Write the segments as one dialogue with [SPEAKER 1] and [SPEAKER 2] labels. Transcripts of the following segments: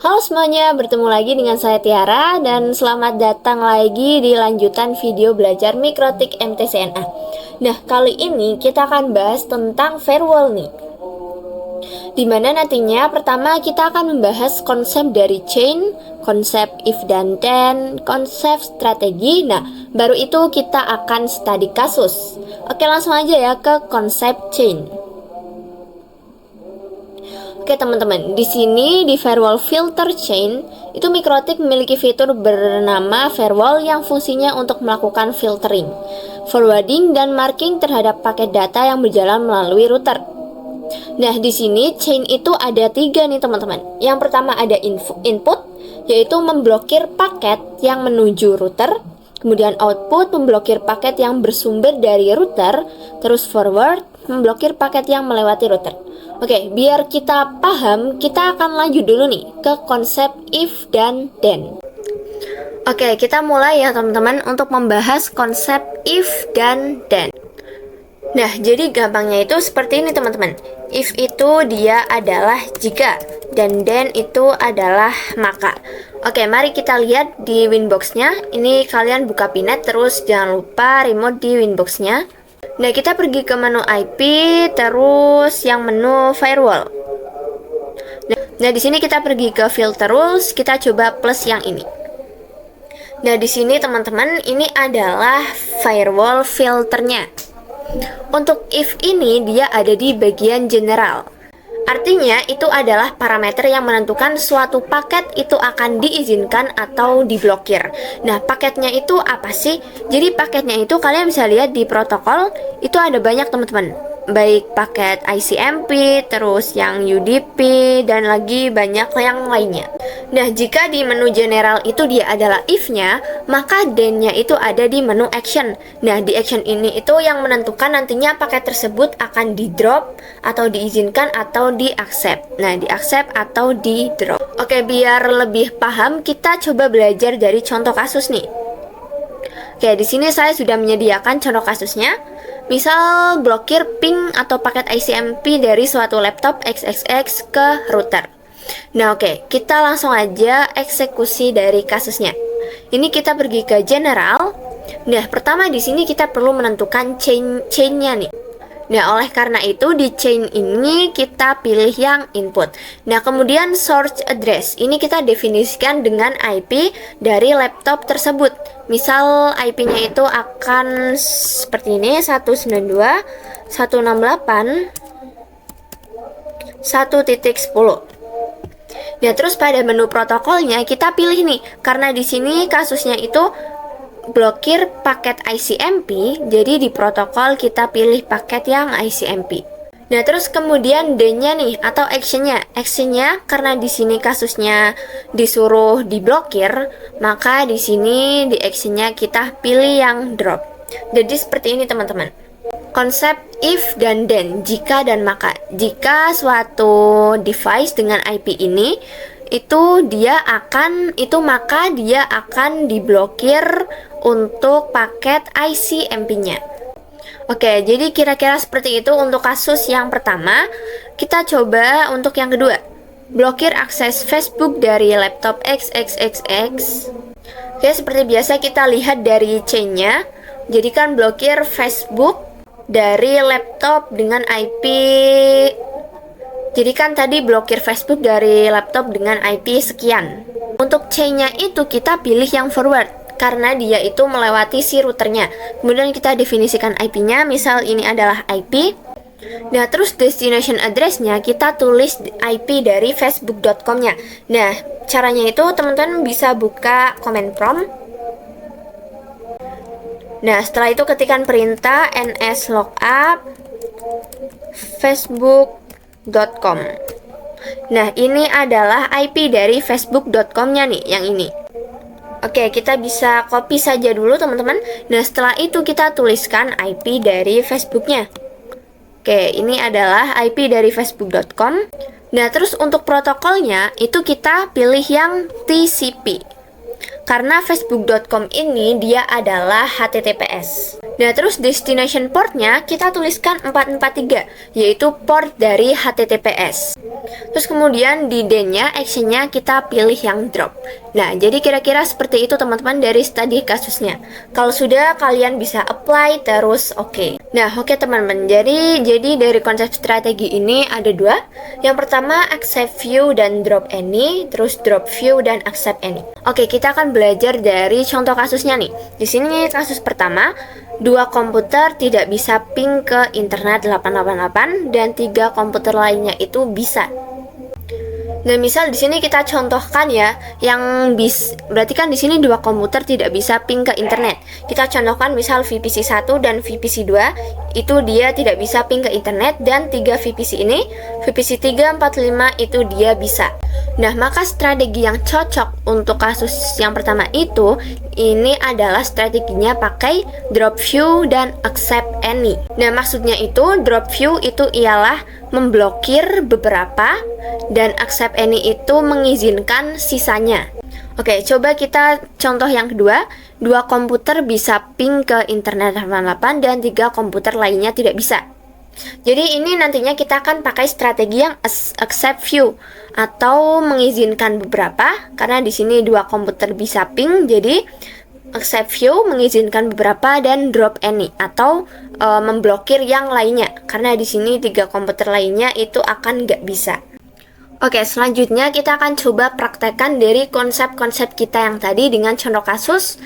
[SPEAKER 1] Halo semuanya, bertemu lagi dengan saya Tiara dan selamat datang lagi di lanjutan video belajar Mikrotik MTCNA. Nah, kali ini kita akan bahas tentang firewall nih. Dimana nantinya pertama kita akan membahas konsep dari chain, konsep if dan then, konsep strategi. Nah, baru itu kita akan study kasus. Oke, langsung aja ya ke konsep chain. Oke teman-teman, di sini di firewall filter chain itu Mikrotik memiliki fitur bernama firewall yang fungsinya untuk melakukan filtering, forwarding dan marking terhadap paket data yang berjalan melalui router. Nah, di sini chain itu ada 3 nih teman-teman. Yang pertama ada input, yaitu memblokir paket yang menuju router. Kemudian output memblokir paket yang bersumber dari router. Terus forward memblokir paket yang melewati router. Oke, biar kita paham, kita akan lanjut dulu nih ke konsep if dan then. Oke, kita mulai ya teman-teman untuk membahas konsep if dan then. Nah, jadi gampangnya itu seperti ini teman-teman. If itu dia adalah jika, dan then itu adalah maka. Oke, mari kita lihat di Winbox-nya. Ini kalian buka Pinet, terus jangan lupa remote di Winbox-nya. Nah, kita pergi ke menu IP, terus yang menu firewall. Nah, di sini kita pergi ke filter rules, kita coba plus yang ini. Nah, di sini teman-teman, ini adalah firewall filternya. Untuk if ini dia ada di bagian general. Artinya itu adalah parameter yang menentukan suatu paket itu akan diizinkan atau diblokir. Nah, paketnya itu apa sih? Jadi paketnya itu kalian bisa lihat di protokol, itu ada banyak teman-teman. Baik paket ICMP, terus yang UDP, dan lagi banyak yang lainnya. Nah, jika di menu general itu dia adalah if-nya, maka then-nya itu ada di menu action. Nah, di action ini itu yang menentukan nantinya paket tersebut akan di-drop, atau diizinkan, atau di-accept. Nah, di-accept atau di-drop. Oke, biar lebih paham, kita coba belajar dari contoh kasus nih. Oke, di sini saya sudah menyediakan contoh kasusnya. Misal blokir ping atau paket ICMP dari suatu laptop XXX ke router. Nah, oke, kita langsung aja eksekusi dari kasusnya. Ini kita pergi ke general. Nah, pertama di sini kita perlu menentukan chain-nya nih. Nah, oleh karena itu di chain ini kita pilih yang input. Nah, kemudian source address. Ini kita definisikan dengan IP dari laptop tersebut. Misal IP-nya itu akan seperti ini, 192.168.1.10. Nah, terus pada menu protokolnya kita pilih nih, karena di sini kasusnya itu blokir paket ICMP, jadi di protokol kita pilih paket yang ICMP. Nah, terus kemudian D-nya nih atau actionnya karena di sini kasusnya disuruh diblokir, maka di sini di actionnya kita pilih yang drop. Jadi seperti ini teman-teman. Konsep if dan then, jika dan maka. Jika suatu device dengan IP ini maka dia akan diblokir untuk paket ICMP-nya. Oke, jadi kira-kira seperti itu untuk kasus yang pertama. Kita coba untuk yang kedua. Blokir akses Facebook dari laptop XXXX. Oke, seperti biasa kita lihat dari chain-nya. Jadi kan blokir Facebook dari laptop dengan IP. Jadi kan tadi blokir Facebook dari laptop dengan IP sekian. Untuk chain-nya itu kita pilih yang forward, karena dia itu melewati si routernya. Kemudian kita definisikan IP-nya, misal ini adalah IP. Nah, terus destination address-nya kita tulis IP dari facebook.com-nya. Nah, caranya itu teman-teman bisa buka command prompt. Nah, setelah itu ketikkan perintah nslookup facebook.com. Nah, ini adalah IP dari facebook.com-nya nih, yang ini. Oke, kita bisa copy saja dulu teman-teman. Nah, setelah itu kita tuliskan IP dari Facebook-nya. Oke, ini adalah IP dari facebook.com. Nah, terus untuk protokolnya itu kita pilih yang TCP. karena facebook.com ini dia adalah HTTPS. Nah, terus destination portnya kita tuliskan 443, yaitu port dari HTTPS. Terus kemudian di D-nya, actionnya kita pilih yang drop. Nah, jadi kira-kira seperti itu teman-teman dari studi kasusnya. Kalau sudah, kalian bisa apply terus oke. Nah, oke teman-teman, jadi dari konsep strategi ini ada dua. Yang pertama, accept view dan drop any, terus drop view dan accept any. Oke, kita akan belajar dari contoh kasusnya nih. Di sini kasus pertama, dua komputer tidak bisa ping ke internet 888 dan 3 komputer lainnya itu bisa. Nah, misal di sini kita contohkan ya, berarti kan di sini dua komputer tidak bisa ping ke internet. Kita contohkan misal VPC 1 dan VPC 2 itu dia tidak bisa ping ke internet, dan 3 VPC ini, VPC 3, 4, 5 itu dia bisa. Nah, maka strategi yang cocok untuk kasus yang pertama itu, ini adalah strateginya pakai drop view dan accept any. Nah, maksudnya itu drop view itu ialah memblokir beberapa, dan accept any itu mengizinkan sisanya. Oke, coba kita contoh yang kedua. Dua komputer bisa ping ke internet 888 dan 3 komputer lainnya tidak bisa. Jadi ini nantinya kita akan pakai strategi yang accept view atau mengizinkan beberapa, karena di sini dua komputer bisa ping, jadi accept view mengizinkan beberapa, dan drop any atau memblokir yang lainnya, karena di sini 3 komputer lainnya itu akan nggak bisa. Oke, selanjutnya kita akan coba praktekkan dari konsep-konsep kita yang tadi dengan contoh kasus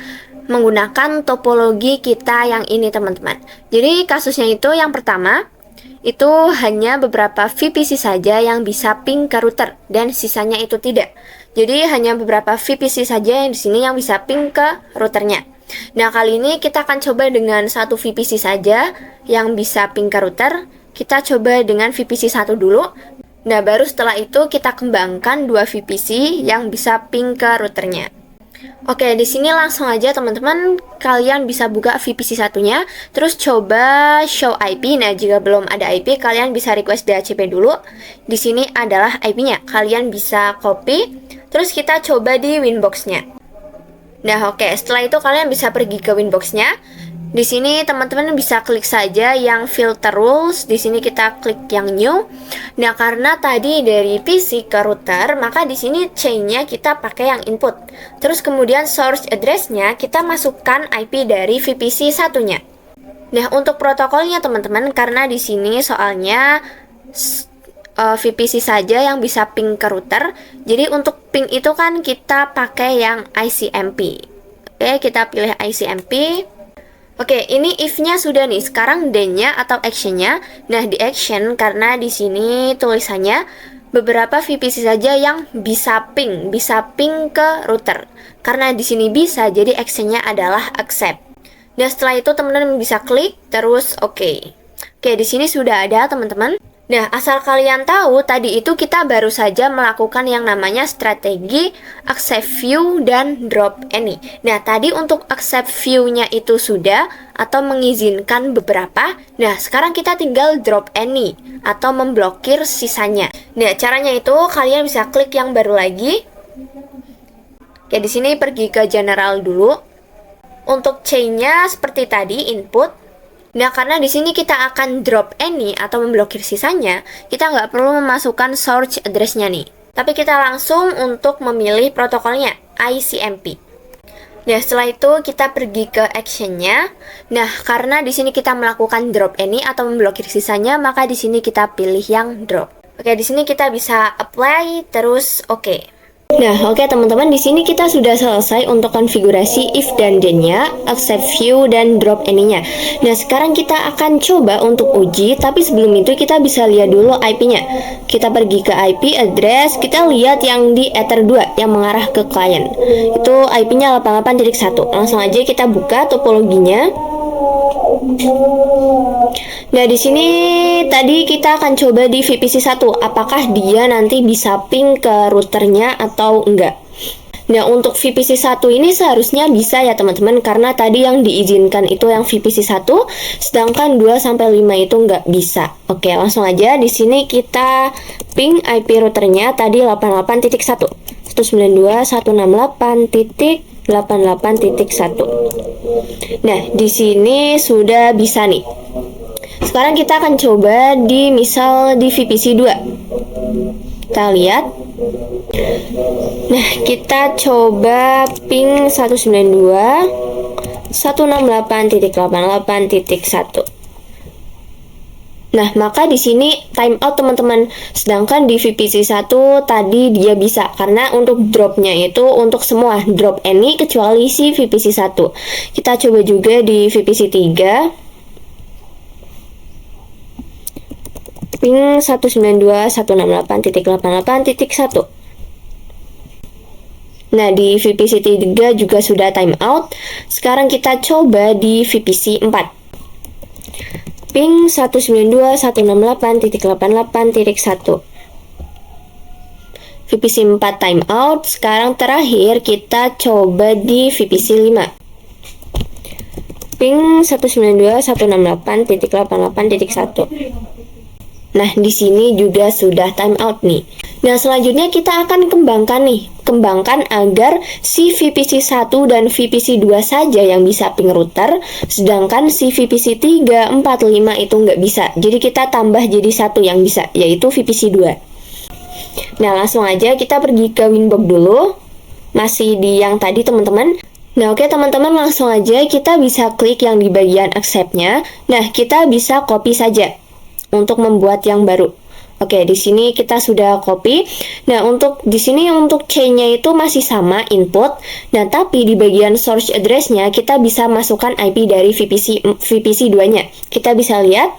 [SPEAKER 1] menggunakan topologi kita yang ini teman-teman. Jadi kasusnya itu yang pertama, itu hanya beberapa VPC saja yang bisa ping ke router dan sisanya itu tidak. Jadi hanya beberapa VPC saja yang di sini yang bisa ping ke routernya. Nah, kali ini kita akan coba dengan satu VPC saja yang bisa ping ke router. Kita coba dengan VPC 1 dulu. Nah, baru setelah itu kita kembangkan dua VPC yang bisa ping ke routernya. Oke, di sini langsung aja teman-teman, kalian bisa buka VPC satunya, terus coba show IP. Nah, jika belum ada IP, kalian bisa request DHCP dulu. Di sini adalah IP-nya, kalian bisa copy, terus kita coba di Winbox-nya. Nah, oke, setelah itu kalian bisa pergi ke Winbox-nya. Di sini teman-teman bisa klik saja yang filter rules. Di sini kita klik yang new. Nah, karena tadi dari PC ke router, maka di sini chain-nya kita pakai yang input. Terus kemudian source address-nya kita masukkan IP dari VPC satunya. Nah, untuk protokolnya teman-teman, karena di sini soalnya VPC saja yang bisa ping ke router. Jadi untuk ping itu kan kita pakai yang ICMP. Oke, kita pilih ICMP. Oke, ini if-nya sudah nih. Sekarang D-nya atau action-nya. Nah, di action karena di sini tulisannya beberapa VPC saja yang bisa ping ke router. Karena di sini bisa, jadi action-nya adalah accept. Dan setelah itu teman-teman bisa klik terus oke. Oke, di sini sudah ada teman-teman. Nah, asal kalian tahu, tadi itu kita baru saja melakukan yang namanya strategi accept view dan drop any. Nah, tadi untuk accept view-nya itu sudah, atau mengizinkan beberapa. Nah, sekarang kita tinggal drop any, atau memblokir sisanya. Nah, caranya itu kalian bisa klik yang baru lagi. Oke, di sini pergi ke general dulu. Untuk chain-nya seperti tadi, input. Nah, karena di sini kita akan drop any atau memblokir sisanya, kita nggak perlu memasukkan source address-nya nih. Tapi kita langsung untuk memilih protokolnya, ICMP. Nah, setelah itu kita pergi ke action-nya. Nah, karena di sini kita melakukan drop any atau memblokir sisanya, maka di sini kita pilih yang drop. Oke, di sini kita bisa apply terus oke. Nah, oke teman-teman, di sini kita sudah selesai untuk konfigurasi if dan then-nya, accept view dan drop any-nya. Nah, sekarang kita akan coba untuk uji, tapi sebelum itu kita bisa lihat dulu IP-nya. Kita pergi ke IP address, kita lihat yang di Ether 2 yang mengarah ke klien. Itu IP-nya 88.1. Langsung aja kita buka topologinya. Nah, di sini tadi kita akan coba di VPC 1, apakah dia nanti bisa ping ke routernya atau enggak. Nah, untuk VPC 1 ini seharusnya bisa ya teman-teman, karena tadi yang diizinkan itu yang VPC 1, sedangkan 2-5 itu enggak bisa. Oke, langsung aja di sini kita ping IP routernya tadi 88.1, 192.168.0.1. Nah, di sini sudah bisa nih. Sekarang kita akan coba di misal di VPC 2. Kita lihat. Nah, kita coba ping 192.168.88.1. Nah, maka di sini timeout teman-teman. Sedangkan di VPC 1 tadi dia bisa karena untuk dropnya itu untuk semua drop any kecuali si VPC 1. Kita coba juga di VPC 3. Ping 192.168.88.1. Nah, di VPC 3 juga sudah timeout. Sekarang kita coba di VPC 4. Ping 192.168.88.1. VPC 4 timeout. Sekarang terakhir kita coba di VPC 5. Ping 192.168.88.1. Nah, di sini juga sudah timeout nih. Nah, selanjutnya kita akan kembangkan agar si VPC 1 dan VPC 2 saja yang bisa ping router, sedangkan si VPC 3, 4, 5 itu nggak bisa. Jadi kita tambah jadi satu yang bisa, yaitu VPC 2. Nah, langsung aja kita pergi ke Winbox dulu. Masih di yang tadi teman-teman. Nah, oke teman-teman, langsung aja kita bisa klik yang di bagian accept-nya. Nah, kita bisa copy saja untuk membuat yang baru. Oke, di sini kita sudah copy. Nah, untuk di sini untuk chain-nya itu masih sama input. Nah, tapi di bagian source address-nya kita bisa masukkan IP dari VPC 2-nya. Kita bisa lihat.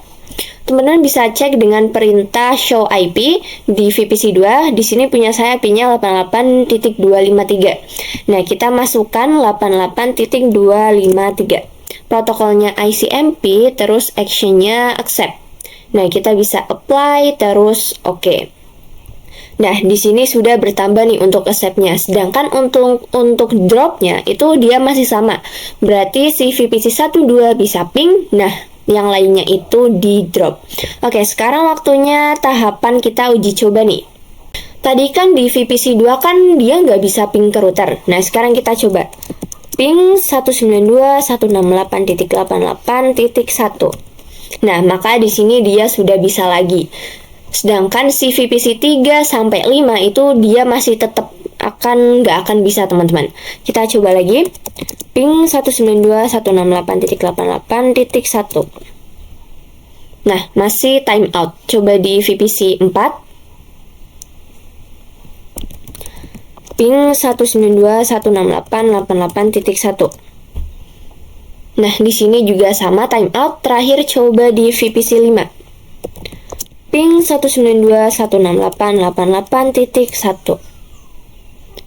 [SPEAKER 1] Teman-teman bisa cek dengan perintah show IP di VPC 2. Di sini punya saya IP-nya 88.253. Nah, kita masukkan 88.253. Protokolnya ICMP, terus action-nya accept. Nah, kita bisa apply terus oke. Nah, di sini sudah bertambah nih untuk accept-nya. Sedangkan untuk drop-nya itu dia masih sama. Berarti si VPC 1 2 bisa ping. Nah, yang lainnya itu di drop. Oke, sekarang waktunya tahapan kita uji coba nih. Tadi kan di VPC 2 kan dia nggak bisa ping ke router. Nah, sekarang kita coba. Ping 192.168.88.1. Nah, maka di sini dia sudah bisa lagi. Sedangkan si VPC 3 sampai 5 itu dia masih tetap nggak akan bisa, teman-teman. Kita coba lagi. Ping 192.168.88.1. Nah, masih timeout. Coba di VPC 4. Ping 192.168.88.1. Nah, di sini juga sama timeout. Terakhir coba di VPC 5. Ping 192.168.88.1.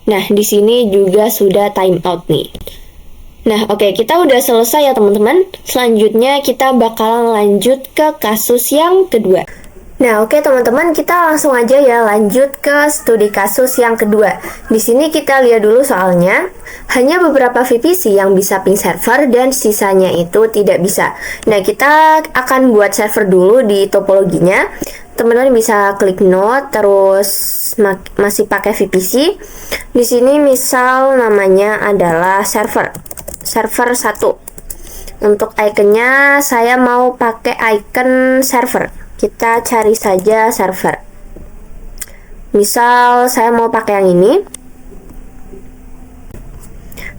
[SPEAKER 1] Nah, di sini juga sudah timeout nih. Nah, oke, kita udah selesai ya teman-teman. Selanjutnya kita bakalan lanjut ke kasus yang kedua. Nah, oke teman-teman, kita langsung aja ya lanjut ke studi kasus yang kedua. Di sini kita lihat dulu soalnya. Hanya beberapa VPC yang bisa ping server dan sisanya itu tidak bisa. Nah, kita akan buat server dulu di topologinya. Teman-teman bisa klik node, terus masih pakai VPC. Di sini misal namanya adalah server 1. Untuk ikonnya saya mau pakai icon server. Kita cari saja server. Misal saya mau pakai yang ini.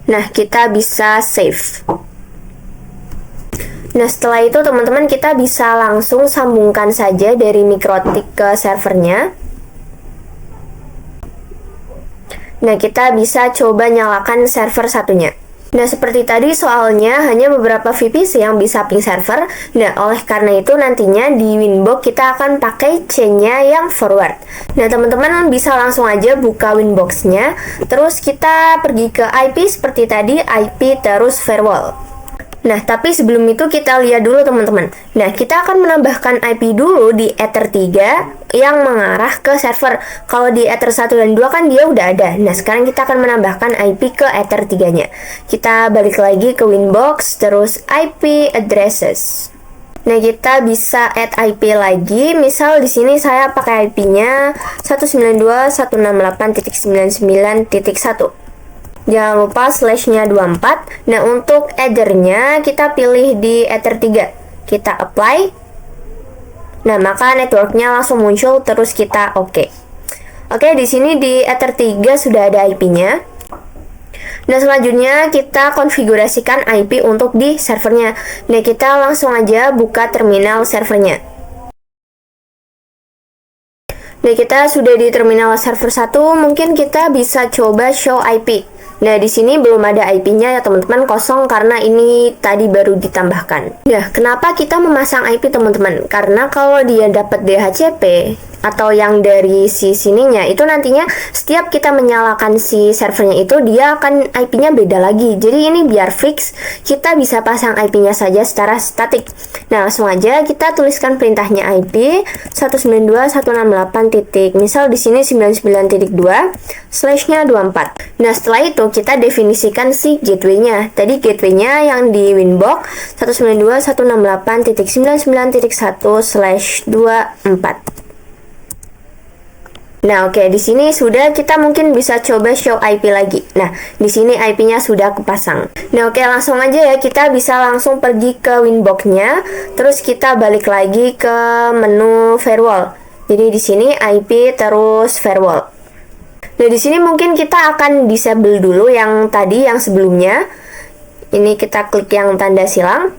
[SPEAKER 1] Nah, kita bisa save. Nah, setelah itu teman-teman kita bisa langsung sambungkan saja dari MikroTik ke servernya. Nah, kita bisa coba nyalakan server satunya. Nah, seperti tadi soalnya hanya beberapa VPC yang bisa ping server. Nah, oleh karena itu nantinya di Winbox kita akan pakai chain-nya yang forward. Nah, teman-teman bisa langsung aja buka Winbox-nya. Terus kita pergi ke IP seperti tadi, IP terus firewall. Nah, tapi sebelum itu kita lihat dulu teman-teman. Nah, kita akan menambahkan IP dulu di Ether 3 yang mengarah ke server. Kalau di Ether 1 dan 2 kan dia udah ada. Nah, sekarang kita akan menambahkan IP ke Ether 3-nya. Kita balik lagi ke Winbox, terus IP addresses. Nah, kita bisa add IP lagi. Misal di sini saya pakai IP-nya 192.168.99.1. Jangan lupa slashnya 24. Nah, untuk ethernya kita pilih di ether 3. Kita apply. Nah, maka networknya langsung muncul, terus kita oke. Oke, di sini di ether 3 sudah ada IP-nya. Nah, selanjutnya kita konfigurasikan IP untuk di servernya. Nah, kita langsung aja buka terminal servernya. Nah, kita sudah di terminal server 1, mungkin kita bisa coba show IP. Nah, di sini belum ada IP-nya ya teman-teman, kosong karena ini tadi baru ditambahkan. Nah, kenapa kita memasang IP teman-teman? Karena kalau dia dapat DHCP atau yang dari si sininya itu nantinya setiap kita menyalakan si servernya itu dia akan IP-nya beda lagi. Jadi ini biar fix, kita bisa pasang IP-nya saja secara statik. Nah, langsung aja kita tuliskan perintahnya IP 192.168. Misal di sini 99.2 slashnya 24. Nah, setelah itu kita definisikan si gateway-nya. Tadi gateway-nya yang di Winbox 192.168.1/24. Nah, oke, di sini sudah kita mungkin bisa coba show IP lagi. Nah, di sini IP-nya sudah kepasang. Nah, oke, langsung aja ya, kita bisa langsung pergi ke Winbox-nya, terus kita balik lagi ke menu firewall. Jadi di sini IP terus firewall. Nah, di sini mungkin kita akan disable dulu yang tadi, yang sebelumnya. Ini kita klik yang tanda silang.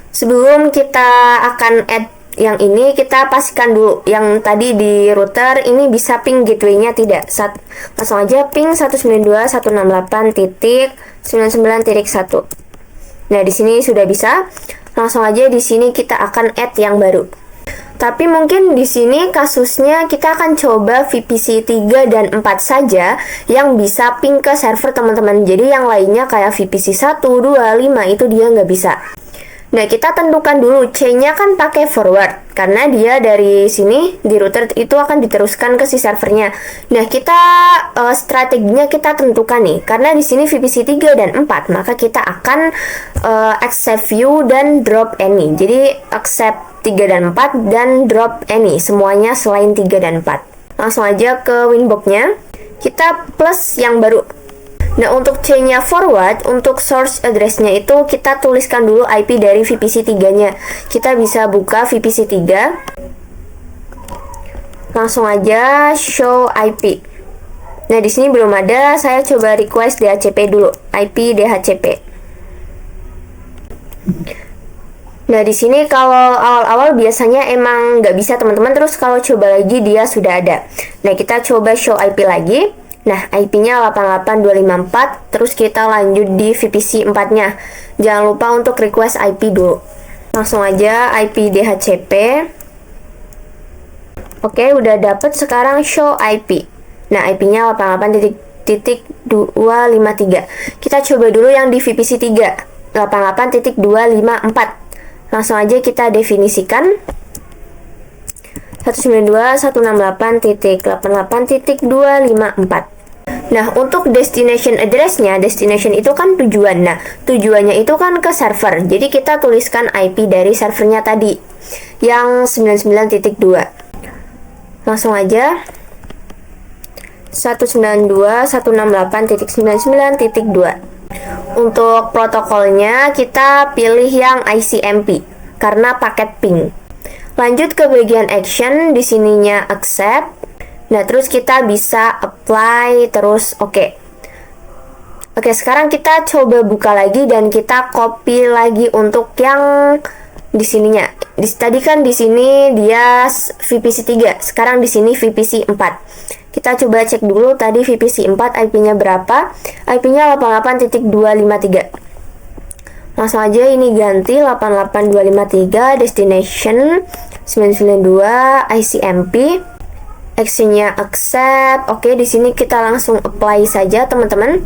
[SPEAKER 1] Sebelum kita akan add yang ini, kita pastikan dulu yang tadi di router ini bisa ping gateway-nya tidak. Langsung aja ping 192.168.99.1. Nah, di sini sudah bisa. Langsung aja di sini kita akan add yang baru. Tapi mungkin di sini kasusnya kita akan coba VPC 3 dan 4 saja yang bisa ping ke server teman-teman. Jadi yang lainnya kayak VPC 1, 2, 5 itu dia nggak bisa. Nah, kita tentukan dulu chain-nya kan pakai forward karena dia dari sini di router itu akan diteruskan ke si servernya. Nah, kita strateginya kita tentukan nih. Karena di sini VPC 3 dan 4, maka kita akan accept view dan drop any. Jadi accept 3 dan 4 dan drop any, semuanya selain 3 dan 4. Langsung aja ke Winbox-nya. Kita plus yang baru. Nah, untuk chain-nya forward, untuk source address-nya itu kita tuliskan dulu IP dari VPC 3-nya. Kita bisa buka VPC 3. Langsung aja show IP. Nah, di sini belum ada, saya coba request DHCP dulu. IP DHCP. Nah, di sini kalau awal-awal biasanya emang nggak bisa teman-teman, terus kalau coba lagi dia sudah ada. Nah, kita coba show IP lagi. Nah, IP-nya 88254, terus kita lanjut di VPC 4-nya. Jangan lupa untuk request IP dulu. Langsung aja IP DHCP. Oke, udah dapet, sekarang show IP. Nah, IP-nya 88.253. Kita coba dulu yang di VPC 3, 88.254. Langsung aja kita definisikan 192.168.88.254. Nah, untuk destination address-nya, destination itu kan tujuan. Nah, tujuannya itu kan ke server. Jadi kita tuliskan IP dari servernya tadi yang 99.2. Langsung aja 192.168.99.2. Untuk protokolnya kita pilih yang ICMP karena paket ping. Lanjut ke bagian action, di sininya accept. Nah, terus kita bisa apply, terus oke. Oke, sekarang kita coba buka lagi dan kita copy lagi untuk yang di sininya. Tadi kan di sini dia VPC 3, sekarang di sini VPC 4. Kita coba cek dulu tadi VPC 4 IP-nya berapa. IP-nya 88.253. Langsung aja ini ganti 88253, destination 992, ICMP. Actionnya accept. Oke, di sini kita langsung apply saja teman-teman.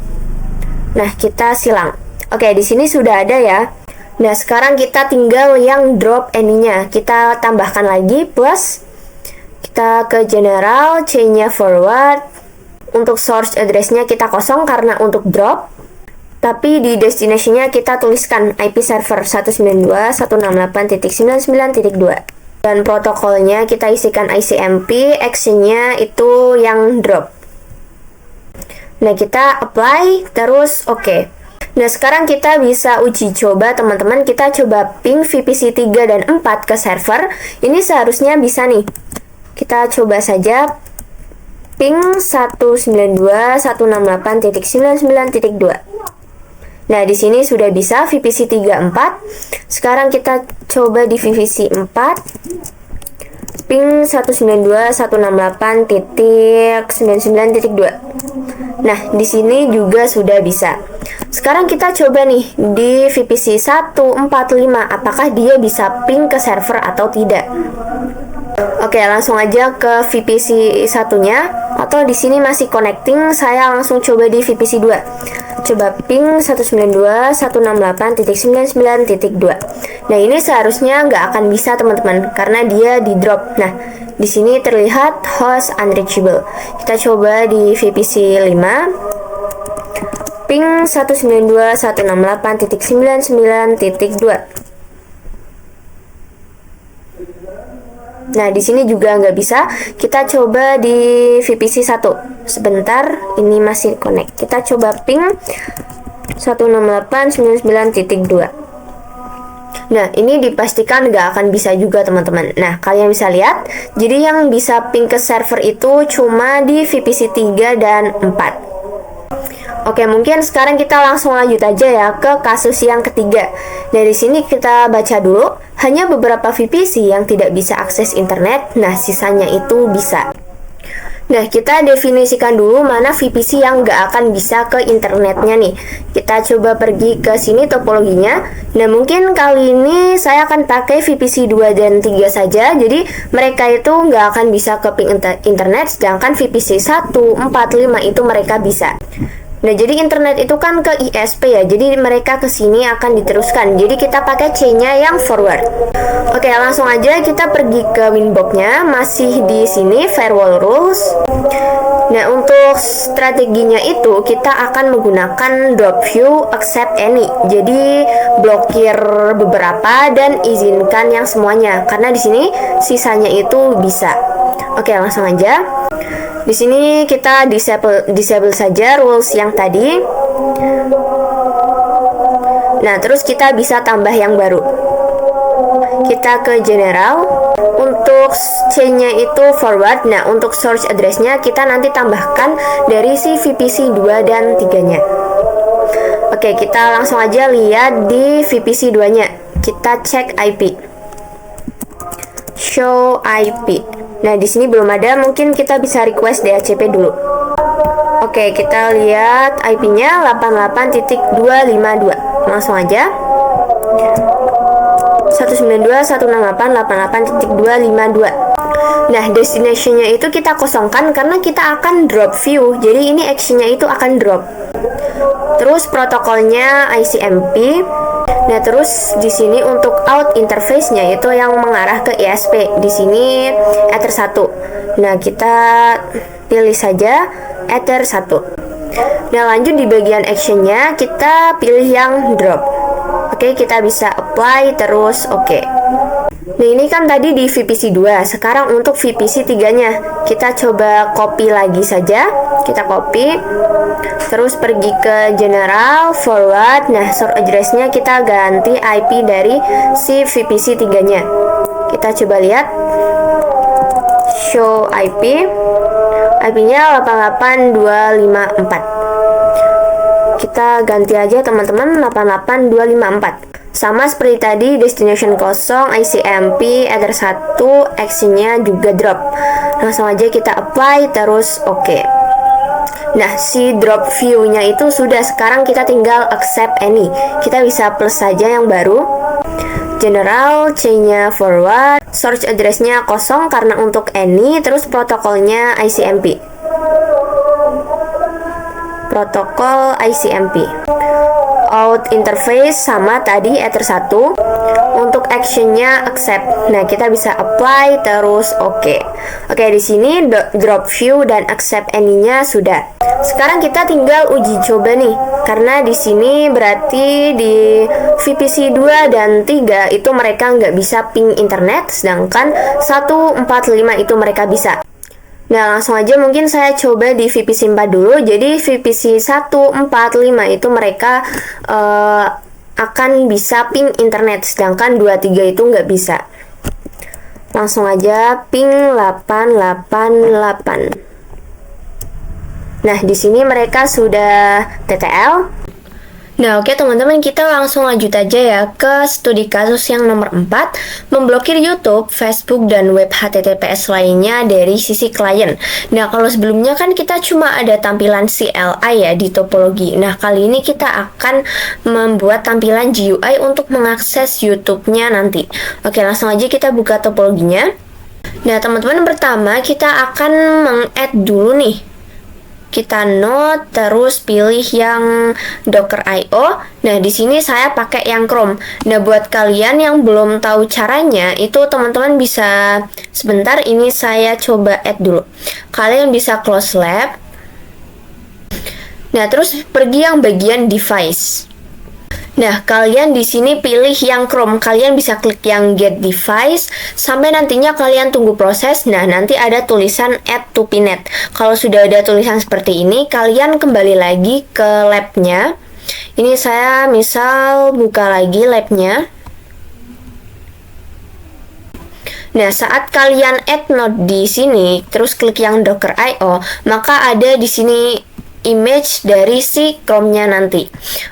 [SPEAKER 1] Nah, kita silang. Oke, di sini sudah ada ya. Nah, sekarang kita tinggal yang drop any-nya. Kita tambahkan lagi plus. Kita ke general, chain-nya forward. Untuk source address-nya kita kosong karena untuk drop. Tapi di destination-nya kita tuliskan IP server 192.168.99.2. Dan protokolnya kita isikan ICMP, action-nya itu yang drop. Nah, kita apply, terus oke. Nah, sekarang kita bisa uji coba teman-teman. Kita coba ping VPC 3 dan 4 ke server. Ini seharusnya bisa nih. Kita coba saja ping 192.168.99.2. Nah, di sini sudah bisa VPC 3 4. Sekarang kita coba di VPC 4. Ping 192.168.99.2. Nah, di sini juga sudah bisa. Sekarang kita coba nih di VPC 145, apakah dia bisa ping ke server atau tidak. Oke, langsung aja ke VPC 1-nya, atau di sini masih connecting, saya langsung coba di VPC 2. Coba ping 192.168.99.2. Nah, ini seharusnya nggak akan bisa teman-teman, karena dia di drop. Nah, di sini terlihat host unreachable. Kita coba di VPC 5. Ping 192.168.99.2. Nah, di sini juga nggak bisa. Kita coba di VPC 1. Sebentar, ini masih connect. Kita coba ping 168.99.2. Nah, ini dipastikan nggak akan bisa juga teman-teman. Nah, kalian bisa lihat, jadi yang bisa ping ke server itu cuma di VPC 3 dan 4. Oke, mungkin sekarang kita langsung lanjut aja ya ke kasus yang ketiga. Dari sini kita baca dulu, hanya beberapa VPC yang tidak bisa akses internet, nah sisanya itu bisa. Nah, kita definisikan dulu mana VPC yang nggak akan bisa ke internetnya nih. Kita coba pergi ke sini topologinya. Nah, mungkin kali ini saya akan pakai VPC 2 dan 3 saja. Jadi, mereka itu nggak akan bisa ke ping internet, sedangkan VPC 1, 4, 5 itu mereka bisa. Nah, jadi internet itu kan ke ISP ya, jadi mereka ke sini akan diteruskan. Jadi kita pakai C-nya yang forward. Oke, langsung aja kita pergi ke winbox-nya, masih di sini firewall rules. Nah, untuk strateginya itu kita akan menggunakan drop view accept any. Jadi blokir beberapa dan izinkan yang semuanya, karena di sini sisanya itu bisa. Oke, langsung aja. Di sini kita disable saja rules yang tadi. Nah, terus kita bisa tambah yang baru. Kita ke general. Untuk C-nya itu forward. Nah, untuk source address-nya kita nanti tambahkan dari si VPC 2 dan 3-nya. Oke, kita langsung aja lihat di VPC 2-nya. Kita cek IP. Show IP. Nah, di sini belum ada, mungkin kita bisa request DHCP dulu. Oke, kita lihat IP-nya 88.252. Langsung aja. 192.168.88.252. Nah, destination-nya itu kita kosongkan karena kita akan drop view. Jadi ini action-nya itu akan drop. Terus protokolnya ICMP. Nah, terus di sini untuk out interface-nya itu yang mengarah ke ISP. Di sini Ether 1. Nah, kita pilih saja Ether 1. Nah, lanjut di bagian action-nya kita pilih yang drop. Oke, kita bisa apply terus oke. Nah, ini kan tadi di VPC 2. Sekarang untuk VPC 3-nya kita coba copy lagi saja. Kita copy. Terus pergi ke general, forward. Nah, source address-nya kita ganti IP dari si VPC 3-nya. Kita coba lihat. Show IP. IP-nya 88254. Kita ganti aja teman-teman 88254. Sama seperti tadi, destination kosong, ICMP, Ether 1, action-nya juga drop. Langsung aja kita apply, terus oke. Nah, si drop view-nya itu sudah, sekarang kita tinggal accept any. Kita bisa plus saja yang baru. General, C-nya forward, source address-nya kosong karena untuk any, terus protokolnya ICMP. Protokol ICMP. Out interface sama tadi Ether 1. Untuk action-nya accept. Nah, kita bisa apply terus oke. Oke, di sini drop view dan accept any-nya sudah. Sekarang kita tinggal uji coba nih. Karena di sini berarti di VPC 2 dan 3 itu mereka nggak bisa ping internet, sedangkan 145 itu mereka bisa. Nah, langsung aja mungkin saya coba di VPC 4 dulu. Jadi VPC 1, 4, 5 itu mereka akan bisa ping internet, sedangkan 2, 3 itu nggak bisa. Langsung aja ping 888. Nah, di sini mereka sudah TTL. Nah, oke teman-teman, kita langsung lanjut aja ya ke studi kasus yang nomor 4, memblokir YouTube, Facebook, dan web HTTPS lainnya dari sisi klien. Nah, kalau sebelumnya kan kita cuma ada tampilan CLI ya di topologi. Nah, kali ini kita akan membuat tampilan GUI untuk mengakses YouTube-nya nanti. Oke, langsung aja kita buka topologinya. Nah, teman-teman, pertama kita akan meng-add dulu nih. Kita node, terus pilih yang Docker.io. Nah, di sini saya pakai yang Chrome. Nah, buat kalian yang belum tahu caranya, itu teman-teman bisa sebentar, ini saya coba add dulu. Kalian bisa close lab. Nah, terus pergi yang bagian device. Nah, kalian di sini pilih yang Chrome. Kalian bisa klik yang Get Device sampai nantinya kalian tunggu proses. Nah, nanti ada tulisan Add to Pinet. Kalau sudah ada tulisan seperti ini, kalian kembali lagi ke labnya. Ini saya misal buka lagi labnya. Nah, saat kalian add node di sini, terus klik yang Docker.io, maka ada di sini image dari si Chrome-nya nanti.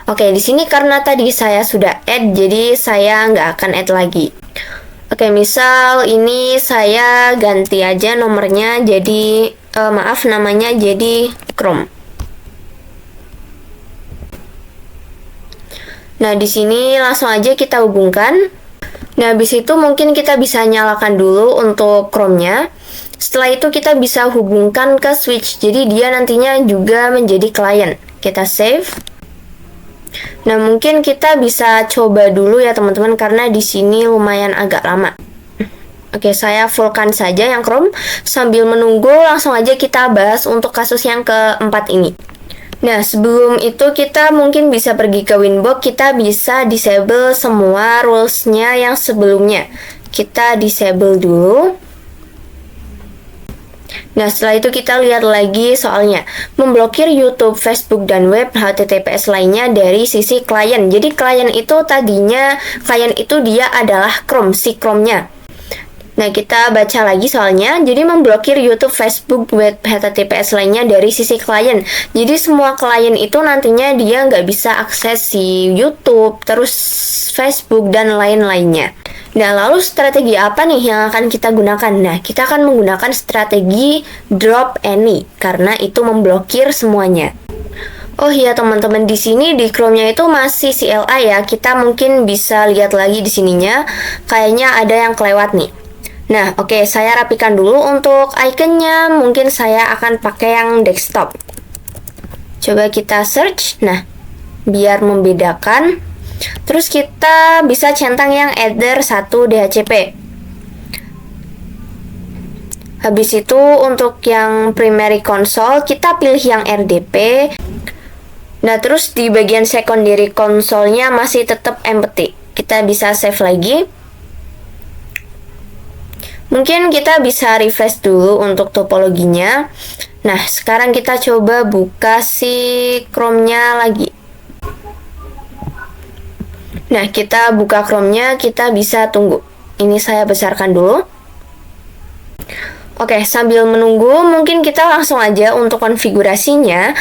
[SPEAKER 1] Oke, di sini karena tadi saya sudah add, jadi saya nggak akan add lagi. Oke, misal ini saya ganti aja nomornya jadi namanya jadi Chrome. Nah, di sini langsung aja kita hubungkan. Nah, habis itu mungkin kita bisa nyalakan dulu untuk Chrome-nya. Setelah itu kita bisa hubungkan ke switch, jadi dia nantinya juga menjadi klien. Kita save. Nah, mungkin kita bisa coba dulu ya teman-teman, karena di sini lumayan agak lama. Oke, saya fullkan saja yang Chrome. Sambil menunggu, langsung aja kita bahas untuk kasus yang keempat ini. Nah, sebelum itu kita mungkin bisa pergi ke Winbox, kita bisa disable semua rules-nya yang sebelumnya. Kita disable dulu. Nah, setelah itu kita lihat lagi soalnya. Memblokir YouTube, Facebook, dan web HTTPS lainnya dari sisi klien. Jadi klien itu tadinya, klien itu dia adalah Chrome, si Chrome-nya. Nah, kita baca lagi soalnya. Jadi memblokir YouTube, Facebook, web HTTPS lainnya dari sisi klien. Jadi semua klien itu nantinya dia nggak bisa akses si YouTube, terus Facebook, dan lain-lainnya. Nah, lalu strategi apa nih yang akan kita gunakan? Nah, kita akan menggunakan strategi drop any, karena itu memblokir semuanya. Oh iya teman-teman, di sini di Chrome-nya itu masih CLI ya. Kita mungkin bisa lihat lagi di sininya. Kayaknya ada yang kelewat nih. Nah, oke, saya rapikan dulu untuk ikonnya. Mungkin saya akan pakai yang desktop. Coba kita search. Nah, biar membedakan. Terus kita bisa centang yang Ether 1 DHCP. Habis itu untuk yang primary console kita pilih yang RDP. Nah, terus di bagian secondary console-nya masih tetap empty. Kita bisa save lagi. Mungkin kita bisa refresh dulu untuk topologinya. Nah, sekarang kita coba buka si Chrome-nya lagi. Nah, kita buka Chrome-nya, kita bisa tunggu. Ini saya besarkan dulu. Oke, sambil menunggu, mungkin kita langsung aja untuk konfigurasinya.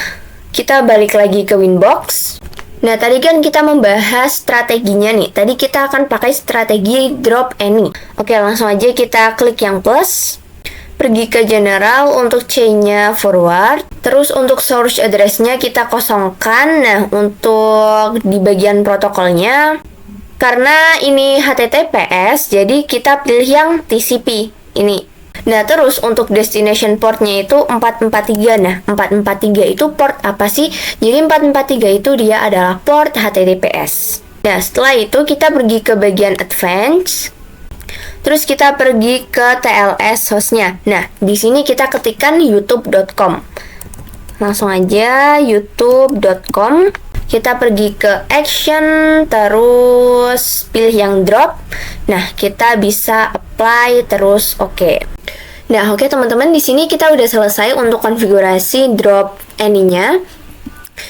[SPEAKER 1] Kita balik lagi ke Winbox. Nah, tadi kan kita membahas strateginya nih. Tadi kita akan pakai strategi drop any. Oke, langsung aja kita klik yang plus. Pergi ke general untuk chain-nya forward. Terus untuk source address-nya kita kosongkan. Nah, untuk di bagian protokolnya, karena ini HTTPS, jadi kita pilih yang TCP ini. Nah, terus untuk destination port-nya itu 443. Nah, 443 itu port apa sih? Jadi 443 itu dia adalah port HTTPS. Nah, setelah itu kita pergi ke bagian advanced. Terus kita pergi ke TLS hostnya. Nah, di sini kita ketikkan youtube.com. Langsung aja youtube.com. Kita pergi ke action, terus pilih yang drop. Nah, kita bisa apply, terus oke. Nah, oke teman-teman, di sini kita udah selesai untuk konfigurasi drop any-nya.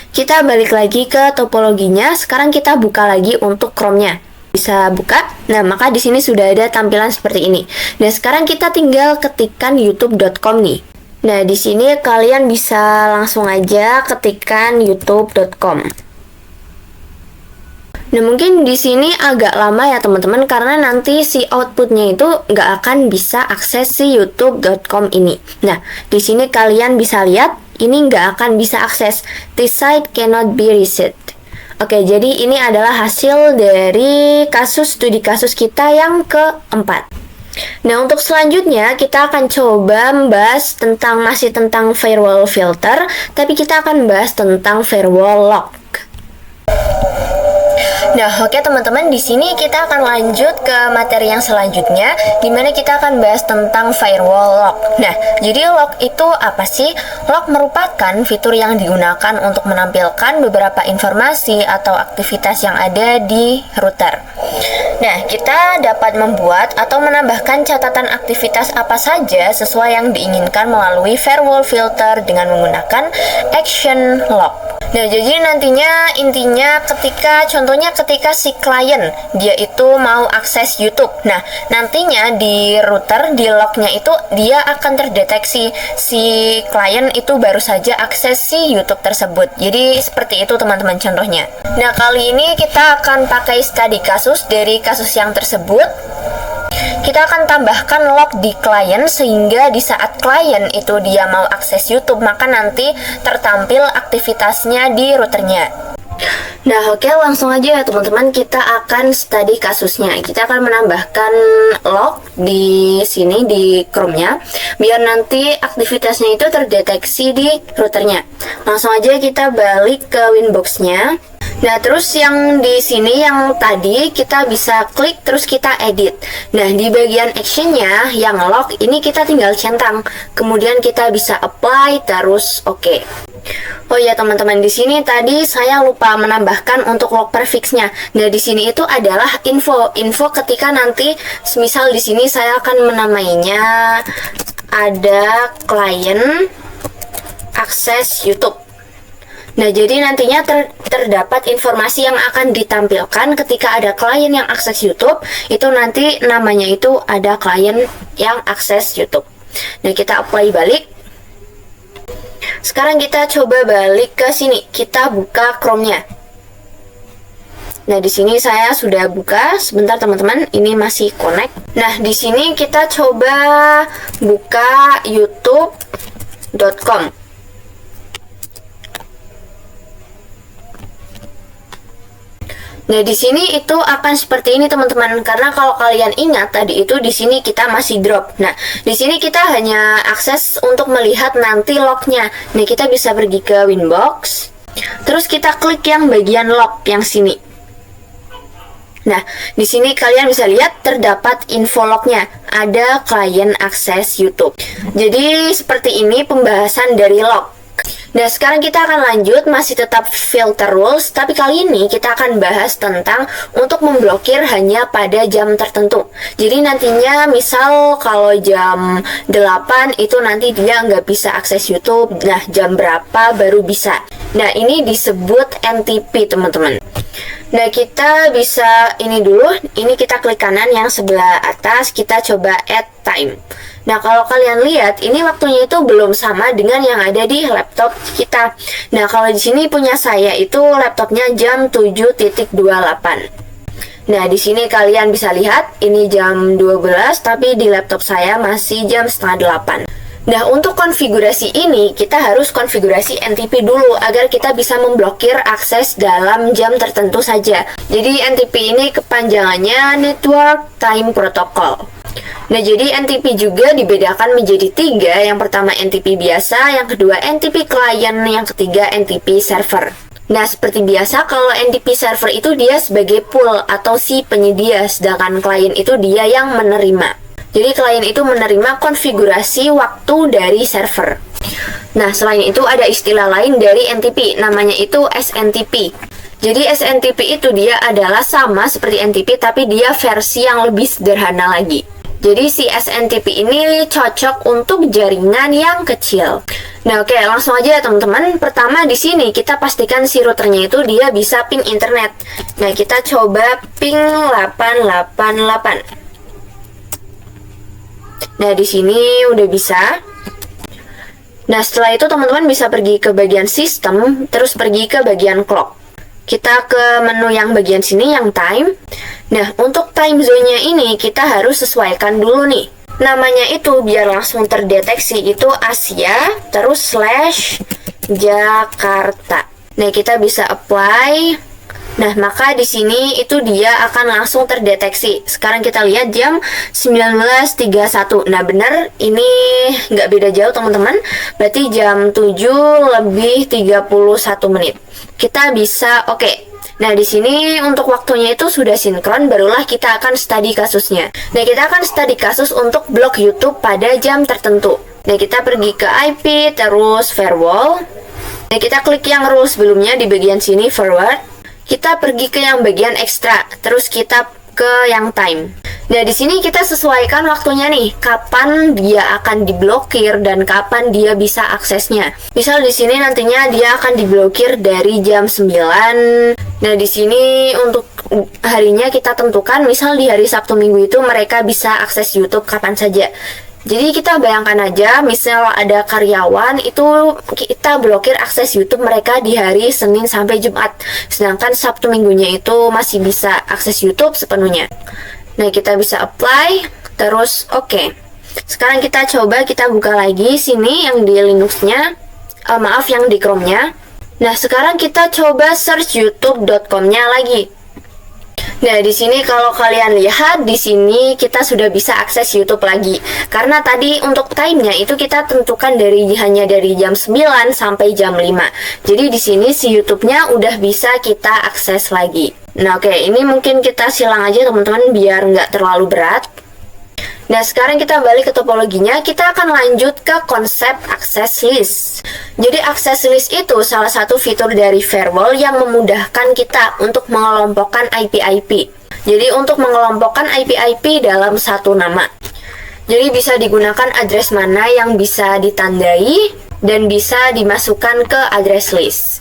[SPEAKER 1] Kita balik lagi ke topologinya. Sekarang kita buka lagi untuk Chrome-nya. Bisa buka. Nah, maka di sini sudah ada tampilan seperti ini. Nah, sekarang kita tinggal ketikkan youtube.com nih. Nah, di sini kalian bisa langsung aja ketikkan youtube.com. Nah, mungkin di sini agak lama ya teman-teman, karena nanti si outputnya itu nggak akan bisa akses si youtube.com ini. Nah, di sini kalian bisa lihat, ini nggak akan bisa akses. This site cannot be reset. Oke, jadi ini adalah hasil dari studi kasus kita yang keempat. Nah, untuk selanjutnya kita akan coba membahas masih tentang firewall filter, tapi kita akan bahas tentang firewall lock. Nah, oke teman-teman, di sini kita akan lanjut ke materi yang selanjutnya, di mana kita akan bahas tentang firewall lock. Nah, jadi lock itu apa sih? Lock merupakan fitur yang digunakan untuk menampilkan beberapa informasi atau aktivitas yang ada di router. Nah, kita dapat membuat atau menambahkan catatan aktivitas apa saja sesuai yang diinginkan melalui firewall filter dengan menggunakan action lock. Nah, jadi nantinya intinya contohnya ketika si klien dia itu mau akses YouTube. Nah, nantinya di router, di lognya itu dia akan terdeteksi si klien itu baru saja akses si YouTube tersebut. Jadi seperti itu teman-teman contohnya. Nah, kali ini kita akan pakai studi kasus dari kasus yang tersebut. Kita akan tambahkan lock di klien sehingga di saat klien itu dia mau akses YouTube, maka nanti tertampil aktivitasnya di routernya. Nah, oke, langsung aja ya teman-teman, kita akan studi kasusnya. Kita akan menambahkan lock di sini di Chrome-nya biar nanti aktivitasnya itu terdeteksi di routernya. Langsung aja kita balik ke Winbox-nya. Nah, terus yang di sini yang tadi kita bisa klik terus kita edit. Nah, di bagian actionnya yang lock ini kita tinggal centang. Kemudian kita bisa apply terus oke. Oh ya teman-teman, di sini tadi saya lupa menambahkan untuk lock prefix-nya. Nah, di sini itu adalah info ketika nanti semisal di sini saya akan menamainya ada klien akses YouTube. Nah, jadi nantinya terdapat informasi yang akan ditampilkan ketika ada klien yang akses YouTube. Itu nanti namanya itu ada klien yang akses YouTube. Nah, kita apply balik. Sekarang kita coba balik ke sini. Kita buka Chrome-nya. Nah, di sini saya sudah buka. Sebentar teman-teman, ini masih connect. Nah, di sini kita coba buka youtube.com. Nah, di sini itu akan seperti ini teman-teman, karena kalau kalian ingat tadi itu di sini kita masih drop. Nah, di sini kita hanya akses untuk melihat nanti lognya. Nah, kita bisa pergi ke Winbox, terus kita klik yang bagian log yang sini. Nah, di sini kalian bisa lihat terdapat info lognya, ada klien akses YouTube. Jadi seperti ini pembahasan dari log. Nah, sekarang kita akan lanjut, masih tetap filter rules, tapi kali ini kita akan bahas tentang untuk memblokir hanya pada jam tertentu. Jadi nantinya misal kalau jam 8 itu nanti dia nggak bisa akses YouTube, nah jam berapa baru bisa. Nah, ini disebut NTP teman-teman. Nah, kita bisa ini dulu, ini kita klik kanan yang sebelah atas, kita coba add time. Nah, kalau kalian lihat, ini waktunya itu belum sama dengan yang ada di laptop kita. Nah, kalau di sini punya saya itu laptopnya jam 7.28. Nah, di sini kalian bisa lihat, ini jam 12, tapi di laptop saya masih jam setengah 8. Nah, untuk konfigurasi ini, kita harus konfigurasi NTP dulu agar kita bisa memblokir akses dalam jam tertentu saja. Jadi, NTP ini kepanjangannya Network Time Protocol. Nah, jadi NTP juga dibedakan menjadi 3. Yang pertama NTP biasa, yang kedua NTP client, yang ketiga NTP server. Nah, seperti biasa kalau NTP server itu dia sebagai pool atau si penyedia, sedangkan klien itu dia yang menerima. Jadi klien itu menerima konfigurasi waktu dari server. Nah, selain itu ada istilah lain dari NTP, namanya itu SNTP. Jadi SNTP itu dia adalah sama seperti NTP, tapi dia versi yang lebih sederhana lagi. Jadi si SNTP ini cocok untuk jaringan yang kecil. Nah, oke, langsung aja ya teman-teman. Pertama di sini kita pastikan si routernya itu dia bisa ping internet. Nah, kita coba ping 888. Nah, di sini udah bisa. Nah, setelah itu teman-teman bisa pergi ke bagian sistem, terus pergi ke bagian clock. Kita ke menu yang bagian sini, yang time. Nah, untuk time zone-nya ini kita harus sesuaikan dulu nih. Namanya itu biar langsung terdeteksi itu Asia, terus / Jakarta. Nah, kita bisa apply. Nah, maka di sini itu dia akan langsung terdeteksi. Sekarang kita lihat jam 19.31. Nah, bener ini nggak beda jauh teman-teman. Berarti jam 7:31. Kita bisa oke. Nah, di sini untuk waktunya itu sudah sinkron, barulah kita akan study kasusnya. Nah, kita akan study kasus untuk blok YouTube pada jam tertentu. Nah, kita pergi ke IP, terus firewall. Nah, kita klik yang rule sebelumnya di bagian sini, forward. Kita pergi ke yang bagian ekstra, terus kita ke yang time. Nah, di sini kita sesuaikan waktunya nih, kapan dia akan diblokir dan kapan dia bisa aksesnya. Misal di sini nantinya dia akan diblokir dari jam 9. Nah, di sini untuk harinya kita tentukan, misal di hari Sabtu Minggu itu mereka bisa akses YouTube kapan saja. Jadi kita bayangkan aja, misal ada karyawan itu kita blokir akses YouTube mereka di hari Senin sampai Jumat. Sedangkan Sabtu Minggunya itu masih bisa akses YouTube sepenuhnya. Nah, kita bisa apply, terus oke. Sekarang kita coba kita buka lagi sini yang di Linux-nya, maaf yang di Chrome-nya. Nah, sekarang kita coba search youtube.com-nya lagi. Nah, di sini kalau kalian lihat, di sini kita sudah bisa akses YouTube lagi. Karena tadi untuk time-nya itu kita tentukan hanya dari jam 9 sampai jam 5. Jadi di sini si YouTube-nya udah bisa kita akses lagi. Nah, oke, ini mungkin kita silang aja teman-teman biar nggak terlalu berat. Nah, sekarang kita balik ke topologinya, kita akan lanjut ke konsep access list. Jadi access list itu salah satu fitur dari firewall yang memudahkan kita untuk mengelompokkan IP-IP. Jadi untuk mengelompokkan IP-IP dalam satu nama. Jadi bisa digunakan address mana yang bisa ditandai dan bisa dimasukkan ke address list.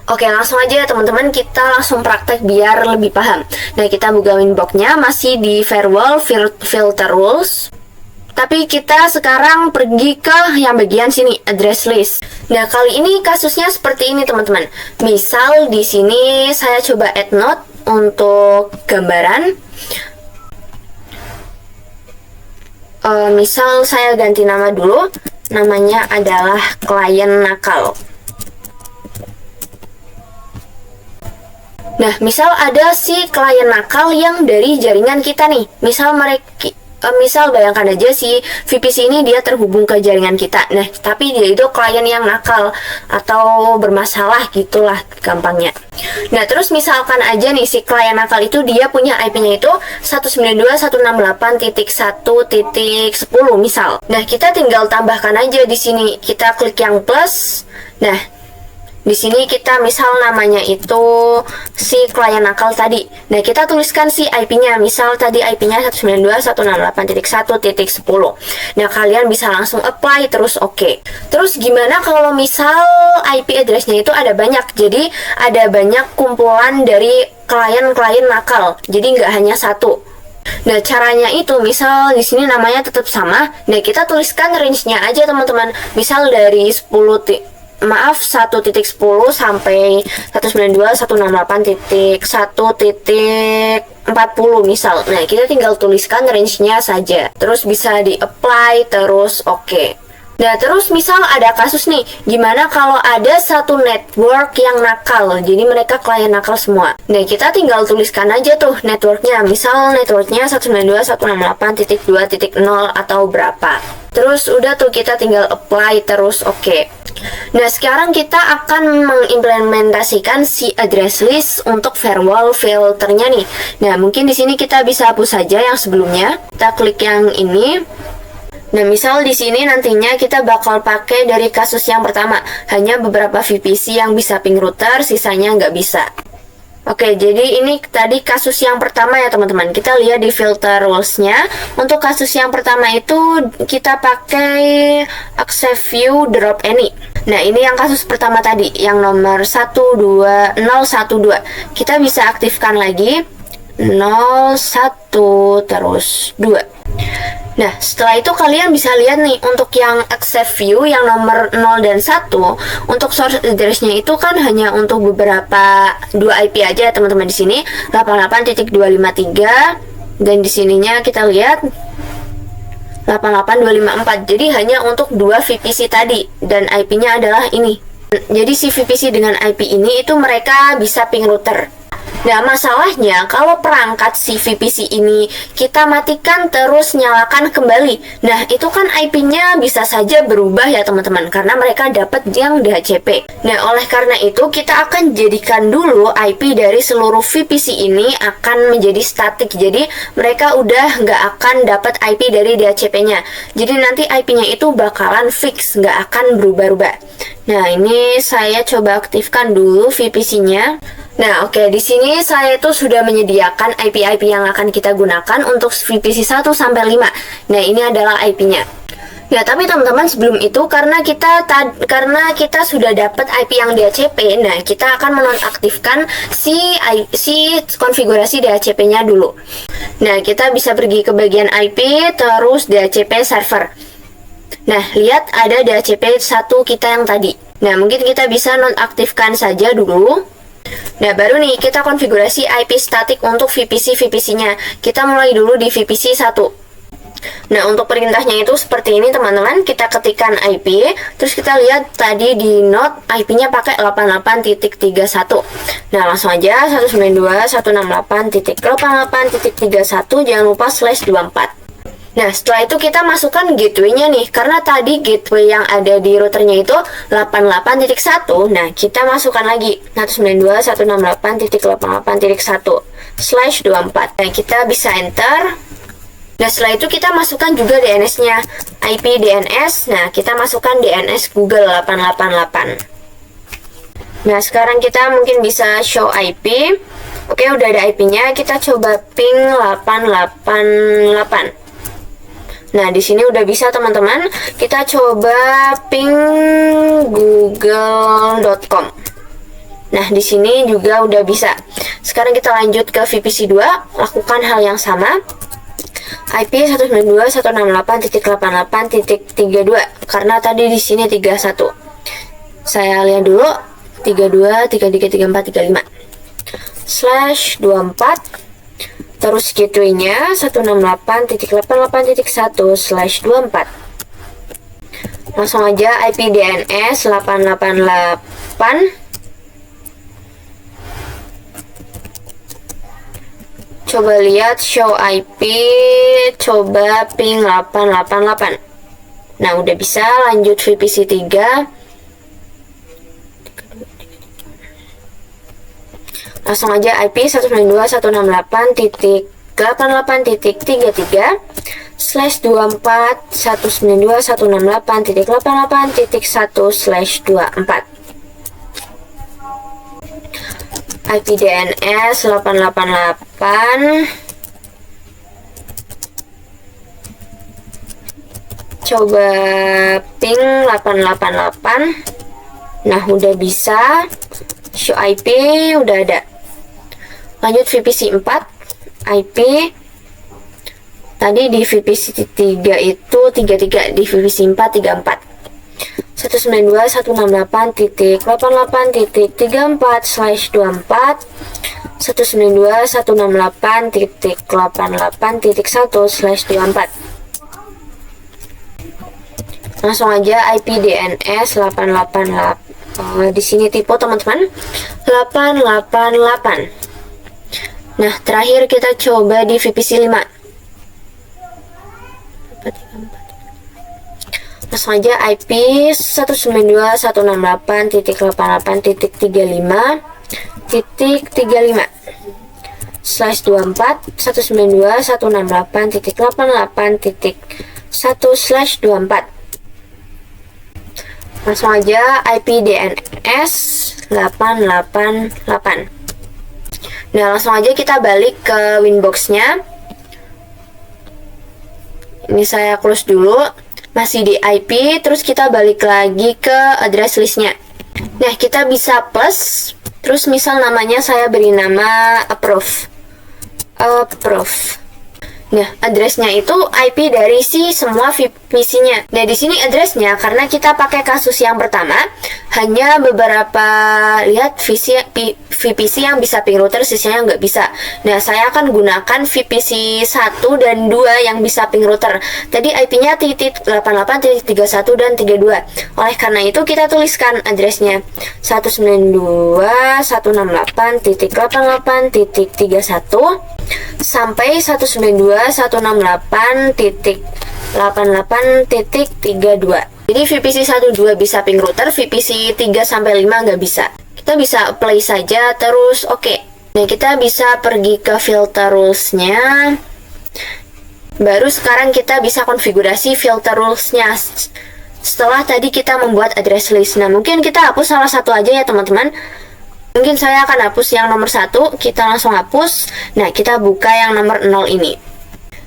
[SPEAKER 1] Oke, langsung aja ya teman-teman, kita langsung praktek biar lebih paham. Nah, kita buka winbox-nya masih di firewall filter rules. Tapi kita sekarang pergi ke yang bagian sini, address list. Nah, kali ini kasusnya seperti ini teman-teman. Misal di sini saya coba add node untuk gambaran. Misal saya ganti nama dulu. Namanya adalah klien nakal. Nah, misal ada si klien nakal yang dari jaringan kita nih. Misal bayangkan aja si VPC ini dia terhubung ke jaringan kita. Nah, tapi dia itu klien yang nakal atau bermasalah gitulah gampangnya. Nah, terus misalkan aja nih si klien nakal itu dia punya IP-nya itu 192.168.1.10 misal. Nah, kita tinggal tambahkan aja di sini. Kita klik yang plus. Nah, di sini kita misal namanya itu si klien nakal tadi. Nah, kita tuliskan si IP-nya. Misal tadi IP-nya 192.168.1.10. Nah, kalian bisa langsung apply terus oke. Terus gimana kalau misal IP address-nya itu ada banyak? Jadi ada banyak kumpulan dari klien-klien nakal. Jadi nggak hanya satu. Nah, caranya itu misal di sini namanya tetap sama. Nah, kita tuliskan range-nya aja teman-teman. Misal dari 1.10 sampai 192.168.1.40 misal. Nah, kita tinggal tuliskan range-nya saja. Terus bisa di-apply, terus oke. Nah, terus misal ada kasus nih, gimana kalau ada satu network yang nakal, jadi mereka klien nakal semua. Nah, kita tinggal tuliskan aja tuh networknya. Misal networknya 192.168.2.0 atau berapa. Terus udah tuh kita tinggal apply, terus oke. Nah, sekarang kita akan mengimplementasikan si address list untuk firewall filternya nih. Nah, mungkin di sini kita bisa hapus saja yang sebelumnya. Kita klik yang ini. Nah, misal di sini nantinya kita bakal pakai dari kasus yang pertama. Hanya beberapa VPC yang bisa ping router, sisanya nggak bisa. Oke, jadi ini tadi kasus yang pertama ya teman-teman. Kita lihat di filter rules-nya. Untuk kasus yang pertama itu kita pakai accept view drop any. Nah, ini yang kasus pertama tadi, yang nomor 12012. Kita bisa aktifkan lagi 01 terus 2. Nah, setelah itu kalian bisa lihat nih, untuk yang accept view yang nomor 0 dan 1, untuk source address-nya itu kan hanya untuk beberapa 2 IP aja ya teman-teman. Di sini 88.253 dan di sininya kita lihat 88254. Jadi hanya untuk 2 VPC tadi dan IP-nya adalah ini. Jadi si VPC dengan IP ini itu mereka bisa ping router. Nah, masalahnya kalau perangkat si VPC ini kita matikan terus nyalakan kembali. Nah, itu kan IP-nya bisa saja berubah ya teman-teman, karena mereka dapat yang DHCP. Nah, oleh karena itu kita akan jadikan dulu IP dari seluruh VPC ini akan menjadi statik. Jadi mereka udah nggak akan dapat IP dari DHCP-nya. Jadi nanti IP-nya itu bakalan fix, nggak akan berubah-ubah. Nah, ini saya coba aktifkan dulu VPC-nya. Nah, oke, di sini saya tuh sudah menyediakan IP-IP yang akan kita gunakan untuk VPC 1 sampai 5. Nah, ini adalah IP-nya. Ya, tapi teman-teman sebelum itu karena kita sudah dapat IP yang DHCP, nah kita akan menonaktifkan si konfigurasi DHCP-nya dulu. Nah, kita bisa pergi ke bagian IP terus DHCP server. Nah, lihat ada DHCP 1 kita yang tadi. Nah, mungkin kita bisa nonaktifkan saja dulu. Nah, baru nih kita konfigurasi IP statik untuk VPC-nya. Kita mulai dulu di VPC 1. Nah, untuk perintahnya itu seperti ini teman-teman. Kita ketikkan IP, terus kita lihat tadi di node IP-nya pakai 88.31. Nah, langsung aja 192.168.88.31, jangan lupa /24. Nah, setelah itu kita masukkan gateway-nya nih, karena tadi gateway yang ada di routernya itu 88.1. Nah, kita masukkan lagi 192.168.88.1/24. Nah, kita bisa enter. Nah, setelah itu kita masukkan juga DNS-nya, IP DNS. Nah, kita masukkan DNS Google 888. Nah, sekarang kita mungkin bisa show IP. Oke, udah ada IP-nya. Kita coba ping 888. Nah, di sini udah bisa teman-teman. Kita coba ping google.com. Nah, di sini juga udah bisa. Sekarang kita lanjut ke VPC 2, lakukan hal yang sama. IP 192.168.88.32 karena tadi di sini 31. Saya lihat dulu 32 33 34 35 /24. Terus gateway-nya 168.88.1/24. Langsung aja IP DNS 888. Coba lihat show IP, coba ping 888. Nah, udah bisa. Lanjut VPC 3. Langsung aja IP 192.168.88.33 /24 192.168.88.1/24. IP DNS 888. Coba ping 888. Nah, udah bisa. Show IP udah ada. Lanjut VPC 4. IP tadi di VPC 3 itu 33, di VPC 4 34. 192.168.88.34/24 192.168.88.1/24. Langsung aja IP DNS 888. Di sini tipe teman-teman 888. Nah, terakhir kita coba di VPC 5. Langsung aja IP 192.168.88.35/24 192.168.88.1/24. Langsung aja IP DNS 888. Nah, langsung aja kita balik ke Winbox-nya. Ini saya close dulu. Masih di IP, terus kita balik lagi ke address list-nya. Nah, kita bisa plus, terus misal namanya saya beri nama approve. Nah, addressnya itu IP dari si semua VPC-nya. Nah, di sini addressnya karena kita pakai kasus yang pertama, hanya beberapa lihat VPC yang bisa ping router, sisanya nggak bisa. Nah, saya akan gunakan VPC 1 dan 2 yang bisa ping router. Tadi IP-nya .88, .31 dan 32. Oleh karena itu kita tuliskan addressnya 192.168.88.31 sampai 192.168.88.32. Jadi VPC 12 bisa ping router, VPC 3 sampai 5 nggak bisa. Kita bisa apply saja terus oke. Nah, kita bisa pergi ke filter rules-nya. Baru sekarang kita bisa konfigurasi filter rules-nya. Setelah tadi kita membuat address list. Nah, mungkin kita hapus salah satu aja ya teman-teman. Mungkin saya akan hapus yang nomor 1, kita langsung hapus. Nah, kita buka yang nomor 0 ini.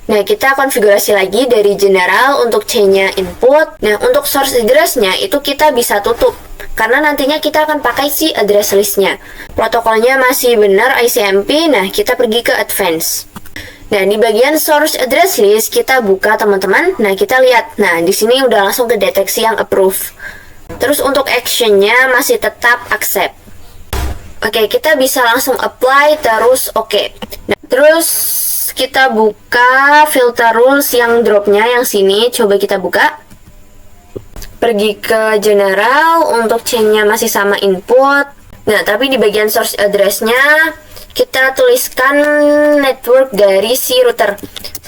[SPEAKER 1] Nah, kita konfigurasi lagi dari general untuk chain-nya input. Nah, untuk source address-nya itu kita bisa tutup, karena nantinya kita akan pakai si address list-nya. Protokolnya masih benar ICMP, nah kita pergi ke advance. Nah, di bagian source address list kita buka teman-teman. Nah, kita lihat. Nah, di sini udah langsung ke deteksi yang approve. Terus untuk action-nya masih tetap accept. Oke, kita bisa langsung apply terus oke. Nah, terus kita buka filter rules yang dropnya yang sini. Coba kita buka. Pergi ke general, untuk chain-nya masih sama input. Nah, tapi di bagian source address-nya kita tuliskan network dari si router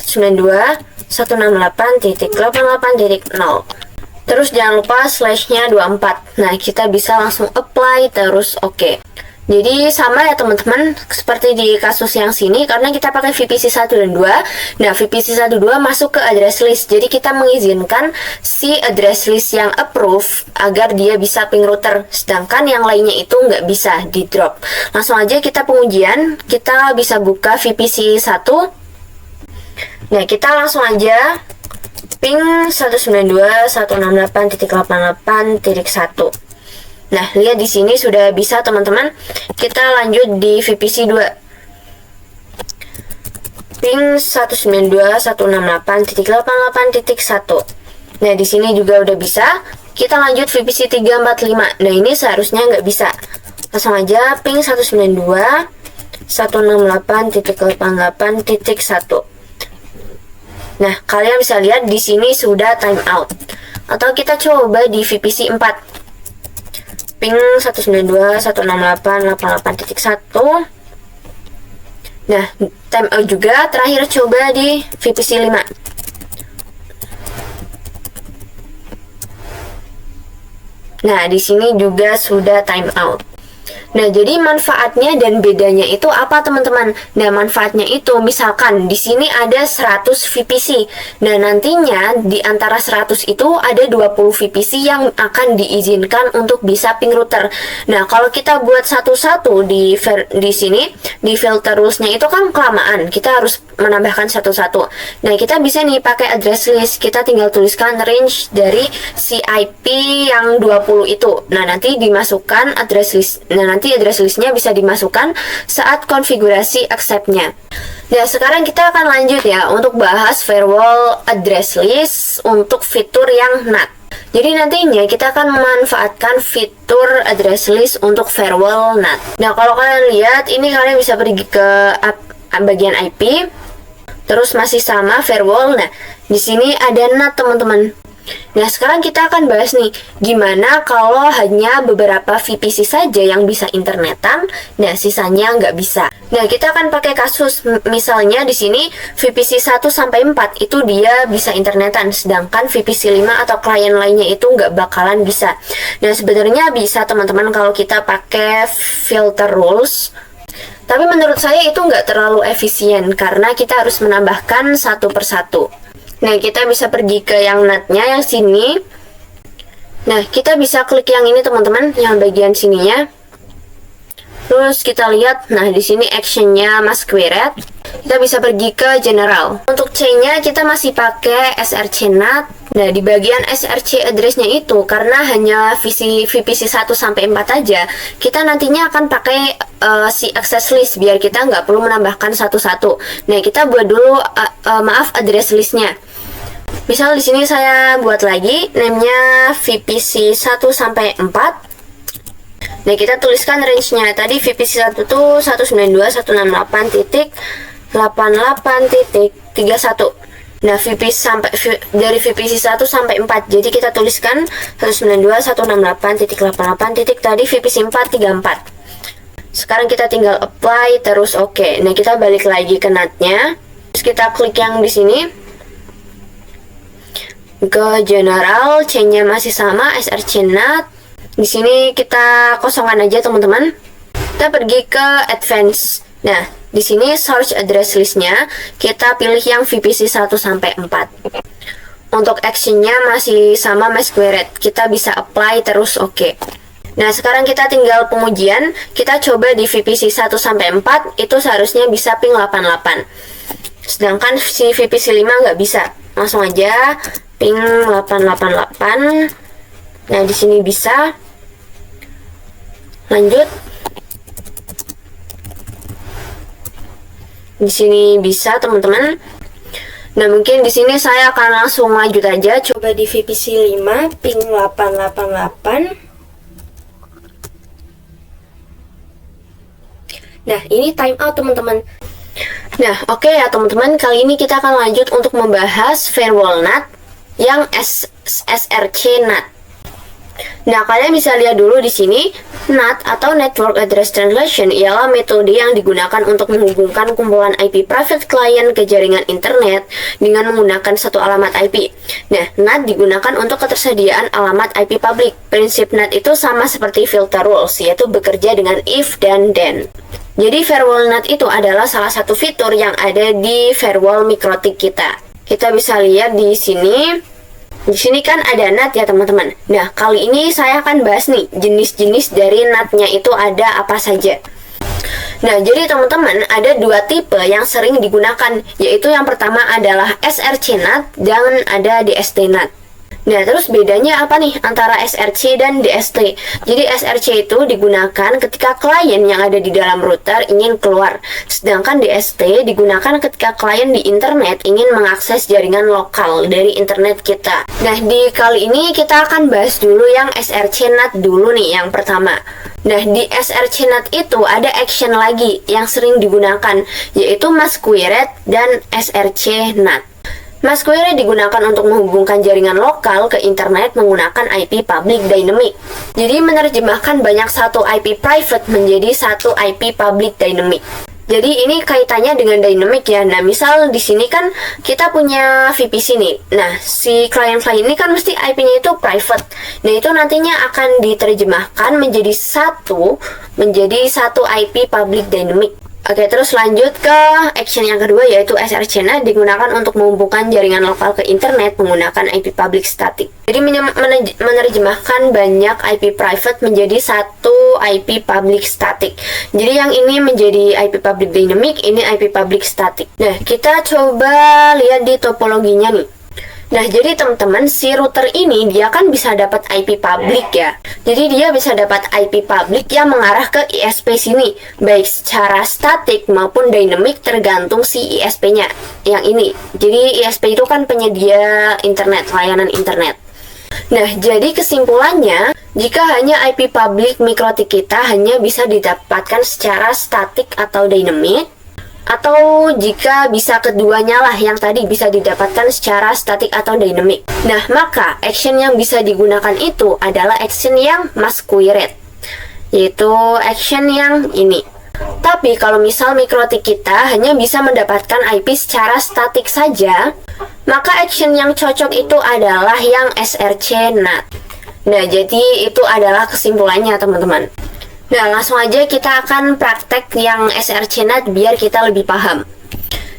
[SPEAKER 1] 192.168.88.0. Terus jangan lupa slash-nya 24. Nah, kita bisa langsung apply terus oke. Jadi sama ya teman-teman, seperti di kasus yang sini, karena kita pakai VPC 1 dan 2. Nah, VPC 1 2 masuk ke address list. Jadi kita mengizinkan si address list yang approve agar dia bisa ping router, sedangkan yang lainnya itu nggak bisa di drop. Langsung aja kita pengujian. Kita bisa buka VPC 1. Nah, kita langsung aja ping 192.168.88.1. Nah, lihat di sini sudah bisa teman-teman. Kita lanjut di VPC 2. Ping 192.168.88.1. Nah, di sini juga udah bisa. Kita lanjut VPC 345. Nah, ini seharusnya nggak bisa. Langsung aja ping 192.168.88.1. Nah, kalian bisa lihat di sini sudah timeout. Atau kita coba di VPC 4. Ping 192.168.88.1. Nah, timeout juga. Terakhir coba di VPC 5. Nah, di sini juga sudah timeout. Nah, jadi manfaatnya dan bedanya itu apa teman-teman? Nah, manfaatnya itu misalkan di sini ada 100 VPC. Nah, nantinya di antara 100 itu ada 20 VPC yang akan diizinkan untuk bisa ping router. Nah, kalau kita buat satu-satu di sini di filter rules-nya itu kan kelamaan. Kita harus menambahkan satu-satu. Nah, kita bisa nih pakai address list. Kita tinggal tuliskan range dari si IP yang 20 itu. Nah, nanti dimasukkan address list. Nah, nanti address listnya bisa dimasukkan saat konfigurasi accept-nya. Nah, sekarang kita akan lanjut ya untuk bahas firewall address list untuk fitur yang NAT. Jadi nantinya kita akan memanfaatkan fitur address list untuk firewall NAT. Nah, kalau kalian lihat ini, kalian bisa pergi ke bagian IP. Terus masih sama firewall. Nah, di sini ada NAT teman-teman. Nah, sekarang kita akan bahas nih, gimana kalau hanya beberapa VPC saja yang bisa internetan, nah sisanya nggak bisa. Nah, kita akan pakai kasus, misalnya di sini VPC 1 sampai 4 itu dia bisa internetan, sedangkan VPC 5 atau klien lainnya itu nggak bakalan bisa. Nah, sebenarnya bisa teman-teman kalau kita pakai filter rules. Tapi menurut saya itu nggak terlalu efisien, karena kita harus menambahkan satu persatu. Nah, kita bisa pergi ke yang NAT-nya yang sini. Nah, kita bisa klik yang ini teman-teman, yang bagian sininya. Terus kita lihat, nah di sini actionnya masquerade. Kita bisa pergi ke general. Untuk C-nya kita masih pakai src NAT. Nah di bagian src address-nya itu karena hanya VPC 1 sampai 4 aja, kita nantinya akan pakai si access list biar kita nggak perlu menambahkan satu-satu. Nah kita buat dulu address listnya. Misal di sini saya buat lagi name-nya VPC 1 sampai 4. Nah, kita tuliskan range-nya. Tadi VPC 1 itu 192.168.88.31. Nah, dari VPC 1 sampai 4. Jadi kita tuliskan 192.168.88. Tadi VPC 4 34. Sekarang kita tinggal apply terus oke. Nah, kita balik lagi ke NAT-nya. Terus kita klik yang di sini. Ke general, C-nya masih sama, src NAT. Di sini kita kosongkan aja teman-teman. Kita pergi ke advance. Nah, di sini search address listnya kita pilih yang VPC 1 sampai 4. Untuk actionnya masih sama masquerade. Kita bisa apply terus oke. Nah, sekarang kita tinggal pengujian. Kita coba di VPC 1 sampai 4 itu seharusnya bisa ping 88. Sedangkan si VPC 5 nggak bisa. Langsung aja ping 888. Nah, di sini bisa. Lanjut. Di sini bisa, teman-teman. Nah, mungkin di sini saya akan langsung lanjut aja. Coba di VPC 5 ping 888. Nah, ini time out, teman-teman. Nah, oke ya, teman-teman. Kali ini kita akan lanjut untuk membahas firewall NAT yang src NAT. Nah, kalian bisa lihat dulu di sini, NAT atau Network Address Translation ialah metode yang digunakan untuk menghubungkan kumpulan IP private client ke jaringan internet dengan menggunakan satu alamat IP. Nah, NAT digunakan untuk ketersediaan alamat IP public. Prinsip NAT itu sama seperti filter rules, yaitu bekerja dengan if dan then. Jadi, firewall NAT itu adalah salah satu fitur yang ada di firewall mikrotik kita. Kita bisa lihat di sini. Di sini kan ada NAT ya teman-teman. Nah, kali ini saya akan bahas nih jenis-jenis dari NAT-nya itu ada apa saja. Nah, jadi teman-teman ada dua tipe yang sering digunakan, yaitu yang pertama adalah src NAT dan ada DST NAT. Nah, terus bedanya apa nih antara src dan DST? Jadi src itu digunakan ketika klien yang ada di dalam router ingin keluar, sedangkan DST digunakan ketika klien di internet ingin mengakses jaringan lokal dari internet kita. Nah, di kali ini kita akan bahas dulu yang src NAT dulu nih, yang pertama. Nah, di src NAT itu ada action lagi yang sering digunakan, yaitu masquerade dan src NAT. Masquerade digunakan untuk menghubungkan jaringan lokal ke internet menggunakan IP public dynamic. Jadi menerjemahkan banyak satu IP private menjadi satu IP public dynamic. Jadi ini kaitannya dengan dynamic ya. Nah, misal di sini kan kita punya VPC nih. Nah, si klien-klien ini kan mesti IP-nya itu private. Nah, itu nantinya akan diterjemahkan menjadi satu IP public dynamic. Oke, terus lanjut ke action yang kedua, yaitu src NAT digunakan untuk menghubungkan jaringan lokal ke internet menggunakan IP public static. Jadi menerjemahkan banyak IP private menjadi satu IP public static. Jadi yang ini menjadi IP public dynamic, ini IP public static. Nah, kita coba lihat di topologinya nih. Nah, jadi teman-teman, si router ini dia kan bisa dapat IP public ya. Jadi dia bisa dapat IP public yang mengarah ke ISP sini, baik secara statik maupun dynamic tergantung si ISP-nya yang ini. Jadi ISP itu kan penyedia internet, layanan internet. Nah, jadi kesimpulannya, jika hanya IP public mikrotik kita hanya bisa didapatkan secara statik atau dynamic, atau jika bisa keduanya lah yang tadi bisa didapatkan secara statik atau dynamic. Nah, maka action yang bisa digunakan itu adalah action yang masquerade, yaitu action yang ini. Tapi kalau misal mikrotik kita hanya bisa mendapatkan IP secara statik saja, maka action yang cocok itu adalah yang src NAT. Nah, jadi itu adalah kesimpulannya teman-teman. Nah, langsung aja kita akan praktek yang src NAT biar kita lebih paham.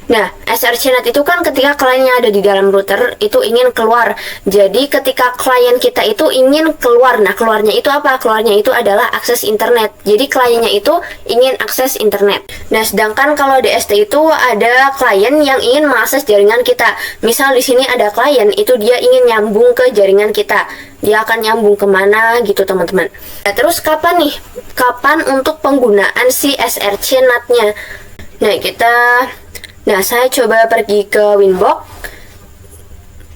[SPEAKER 1] Nah, SRC NAT itu kan ketika kliennya ada di dalam router itu ingin keluar. Jadi ketika klien kita itu ingin keluar, nah keluarnya itu apa? Keluarnya itu adalah akses internet. Jadi kliennya itu ingin akses internet. Nah, sedangkan kalau DST itu ada klien yang ingin mengakses jaringan kita. Misal di sini ada klien itu dia ingin nyambung ke jaringan kita. Dia akan nyambung kemana gitu teman-teman. Nah, terus kapan nih? Kapan untuk penggunaan si SRC NAT-nya? Nah, saya coba pergi ke Winbox.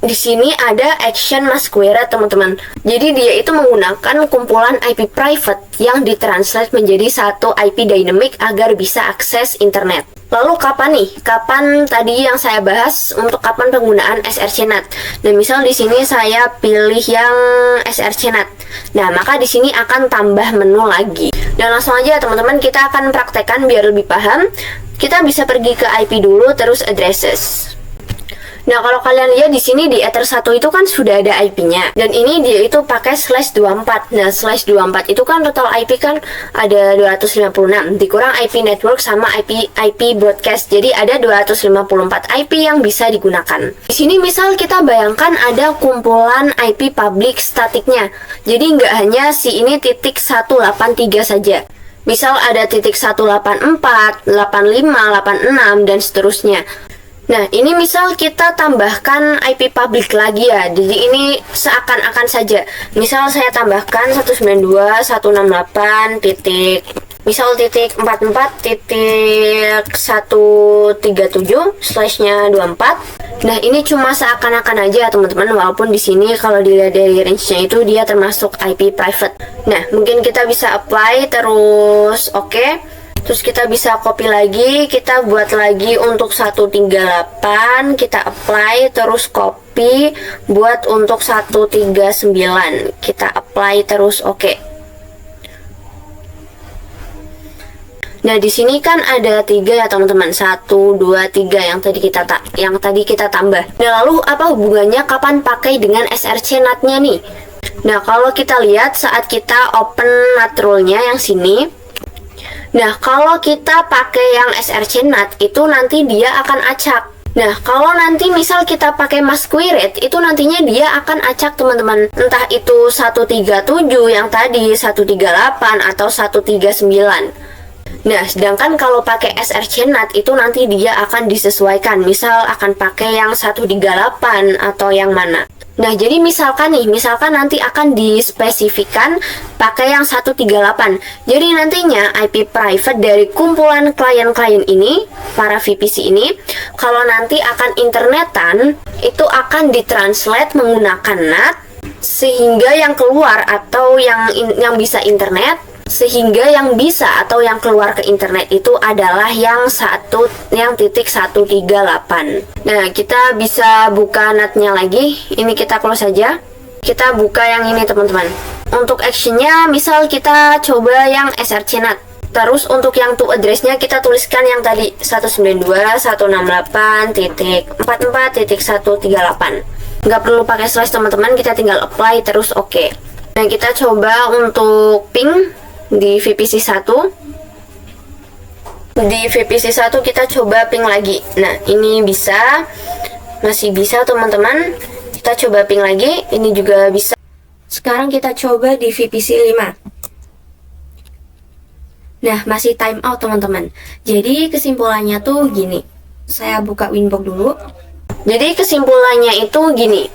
[SPEAKER 1] Di sini ada Action Masquerade, teman-teman. Jadi dia itu menggunakan kumpulan IP private yang ditranslate menjadi satu IP dynamic agar bisa akses internet. Lalu kapan nih? Kapan tadi yang saya bahas untuk kapan penggunaan SRC NAT? Nah, misal di sini saya pilih yang SRC NAT. Nah, maka di sini akan tambah menu lagi. Dan langsung aja teman-teman kita akan praktekkan biar lebih paham. Kita bisa pergi ke IP dulu terus addresses. Nah, kalau kalian lihat di sini di Ether 1 itu kan sudah ada IP-nya. Dan ini dia itu pakai /24. Nah, /24 itu kan total IP kan ada 256 dikurang IP network sama IP broadcast. Jadi ada 254 IP yang bisa digunakan. Di sini misal kita bayangkan ada kumpulan IP public statiknya. Jadi nggak hanya si ini titik 183 saja. Misal ada titik 184, 85, 86 dan seterusnya. Nah, ini misal kita tambahkan IP public lagi ya. Jadi ini seakan-akan saja. Misal saya tambahkan 192.168 titik misal titik 44 titik 137 slashnya 24. Nah, ini cuma seakan-akan aja teman-teman, walaupun di sini kalau dilihat dari range-nya itu dia termasuk IP private. Nah, mungkin kita bisa apply terus oke. Terus kita bisa copy lagi, kita buat lagi untuk 138, kita apply, terus copy, buat untuk 139, kita apply terus oke. Nah, di sini kan ada 3 ya teman-teman, 1, 2, 3 yang tadi kita tambah. Nah, lalu apa hubungannya kapan pakai dengan SRC NAT-nya nih? Nah, kalau kita lihat saat kita open NAT rule-nya yang sini. Nah, kalau kita pakai yang SRC NAT itu nanti dia akan acak. Nah, kalau nanti misal kita pakai Masquerade itu nantinya dia akan acak teman-teman. Entah itu 137 yang tadi, 138 atau 139. Nah, sedangkan kalau pakai SRC NAT itu nanti dia akan disesuaikan. Misal akan pakai yang 138 atau yang mana. Nah, jadi misalkan nanti akan dispesifikan pakai yang 138. Jadi nantinya IP private dari kumpulan klien-klien ini, para VPC ini, kalau nanti akan internetan, itu akan ditranslate menggunakan NAT, sehingga yang keluar atau yang bisa internet, sehingga yang bisa atau yang keluar ke internet itu adalah yang titik 138. Nah, kita bisa buka NAT-nya lagi. Ini kita close saja. Kita buka yang ini teman-teman. Untuk actionnya misal kita coba yang SRC NAT. Terus untuk yang to address-nya kita tuliskan yang tadi 192.168.44.138. Nggak perlu pakai slash teman-teman, kita tinggal apply terus oke. Nah, kita coba untuk ping di VPC 1. Di VPC 1 kita coba ping lagi. Nah, ini masih bisa teman-teman. Kita coba ping lagi, ini juga bisa. Sekarang kita coba di VPC 5. Nah, masih time out teman-teman. Jadi kesimpulannya tuh gini. Saya buka Winbox dulu. Jadi kesimpulannya itu gini.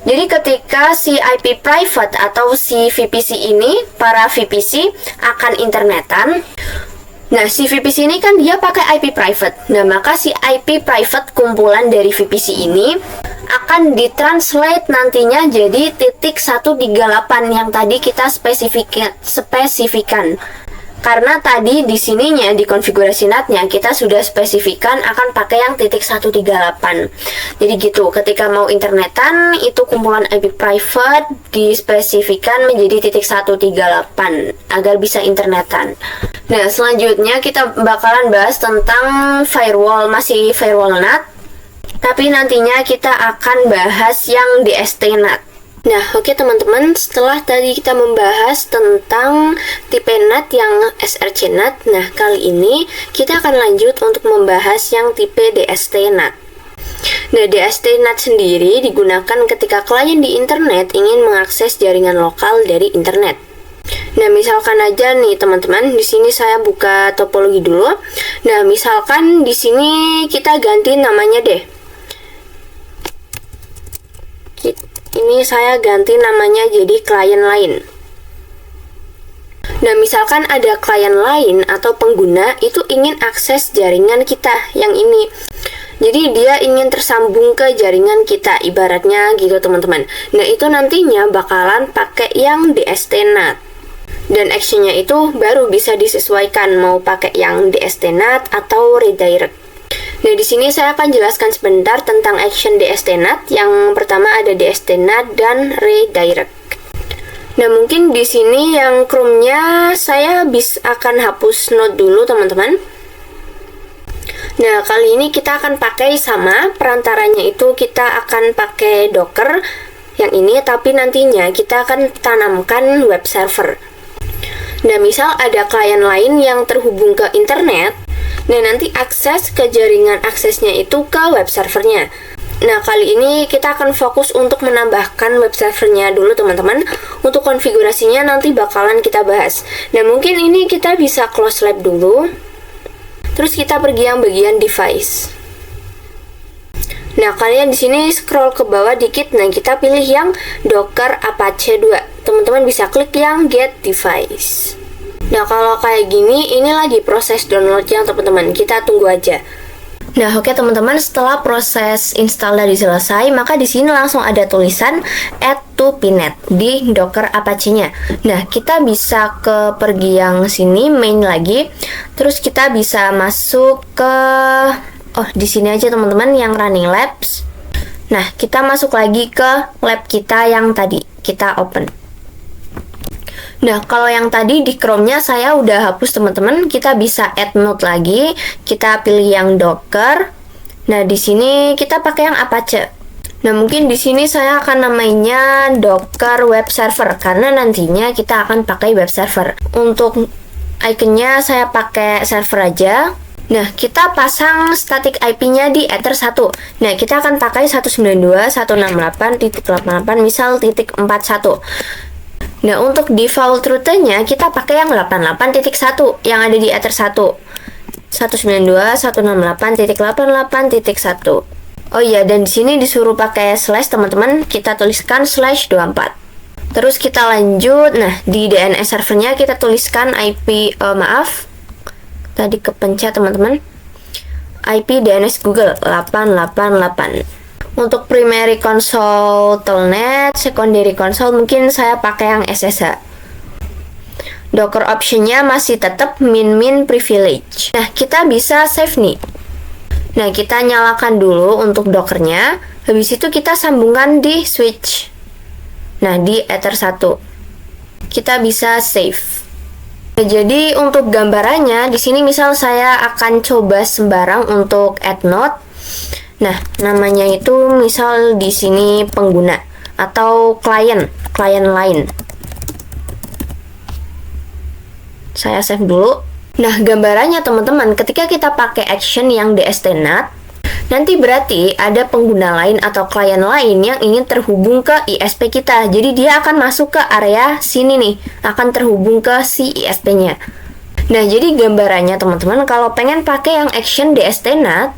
[SPEAKER 1] Jadi ketika si IP private atau si VPC ini, para VPC akan internetan. Nah, si VPC ini kan dia pakai IP private. Nah, maka si IP private kumpulan dari VPC ini akan ditranslate nantinya jadi titik 138 yang tadi kita spesifikan. Karena tadi di sininya di konfigurasi NAT-nya kita sudah spesifikan akan pakai yang titik 138. Jadi gitu, ketika mau internetan itu kumpulan IP private dispesifikan menjadi titik 138 agar bisa internetan. Nah, selanjutnya kita bakalan bahas tentang firewall, masih firewall NAT. Tapi nantinya kita akan bahas yang DST NAT. Nah, oke teman-teman, setelah tadi kita membahas tentang tipe NAT yang SRC NAT, nah kali ini kita akan lanjut untuk membahas yang tipe DST NAT. Nah, DST NAT sendiri digunakan ketika klien di internet ingin mengakses jaringan lokal dari internet. Nah, misalkan aja nih teman-teman, di sini saya buka topologi dulu. Nah, misalkan di sini kita ganti namanya deh. Ini saya ganti namanya jadi klien lain. Nah, misalkan ada klien lain atau pengguna itu ingin akses jaringan kita yang ini. Jadi dia ingin tersambung ke jaringan kita, ibaratnya gitu teman-teman. Nah, itu nantinya bakalan pakai yang DST NAT. Dan actionnya itu baru bisa disesuaikan mau pakai yang DST NAT atau redirect. Nah, di sini saya akan jelaskan sebentar tentang action DST NAT. Yang pertama ada DST NAT dan redirect. Nah, mungkin di sini yang Chrome-nya saya akan hapus note dulu, teman-teman. Nah, kali ini kita akan pakai sama perantaranya itu kita akan pakai Docker yang ini, tapi nantinya kita akan tanamkan web server. Nah, misal ada klien lain yang terhubung ke internet. Nah, nanti akses ke jaringan aksesnya itu ke web servernya. Nah, kali ini kita akan fokus untuk menambahkan web servernya dulu, teman-teman. Untuk konfigurasinya nanti bakalan kita bahas. Nah, mungkin ini kita bisa close lab dulu. Terus kita pergi yang bagian device. Nah, kalian di sini scroll ke bawah dikit. Nah, kita pilih yang Docker Apache 2. Teman-teman bisa klik yang get device. Nah, kalau kayak gini, ini lagi proses downloadnya teman-teman. Kita tunggu aja. Nah, oke teman-teman, setelah proses install tadi selesai, maka di sini langsung ada tulisan add to pnet di Docker Apache-nya. Nah, kita bisa pergi yang sini main lagi. Terus kita bisa masuk ke di sini aja teman-teman yang running labs. Nah, kita masuk lagi ke lab kita yang tadi kita open. Nah, kalau yang tadi di Chrome-nya saya udah hapus teman-teman. Kita bisa add node lagi. Kita pilih yang Docker. Nah, di sini kita pakai yang Apache. Nah, mungkin di sini saya akan namanya Docker Web Server karena nantinya kita akan pakai web server. Untuk iconnya saya pakai server aja. Nah, kita pasang static IP-nya di Ether 1. Nah, kita akan pakai 192.168.88 misal .41. Nah, untuk default rutenya kita pakai yang 88.1 yang ada di Ether 1. 192.168.88.1. Oh iya, dan di sini disuruh pakai slash teman-teman. Kita tuliskan /24. Terus kita lanjut. Nah, di DNS servernya kita tuliskan IP tadi kepencet teman-teman. IP DNS Google 888. Untuk primary console telnet, secondary console mungkin saya pakai yang SSH. Docker optionnya masih tetap min privilege. Nah, kita bisa save nih. Nah, kita nyalakan dulu untuk Dockernya. Habis itu kita sambungkan di switch. Nah, di Ether 1. Kita bisa save. Nah, jadi untuk gambarannya di sini misal saya akan coba sembarang untuk add node. Nah, namanya itu misal di sini pengguna atau klien lain. Saya save dulu. Nah, gambarannya teman-teman, ketika kita pakai action yang DST NAT, nanti berarti ada pengguna lain atau klien lain yang ingin terhubung ke ISP kita. Jadi dia akan masuk ke area sini nih, akan terhubung ke si ISP-nya. Nah, jadi gambarannya teman-teman, kalau pengen pakai yang action DST NAT,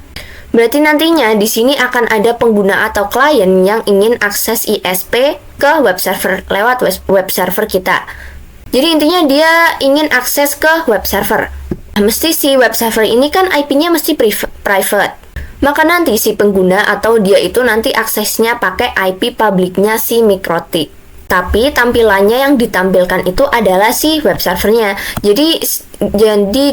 [SPEAKER 1] berarti nantinya di sini akan ada pengguna atau klien yang ingin akses ISP ke web server lewat web server kita. Jadi intinya dia ingin akses ke web server. Nah, mesti si web server ini kan IP-nya mesti private. Maka nanti si pengguna atau dia itu nanti aksesnya pakai IP publiknya si MikroTik. Tapi tampilannya yang ditampilkan itu adalah si web servernya. Jadi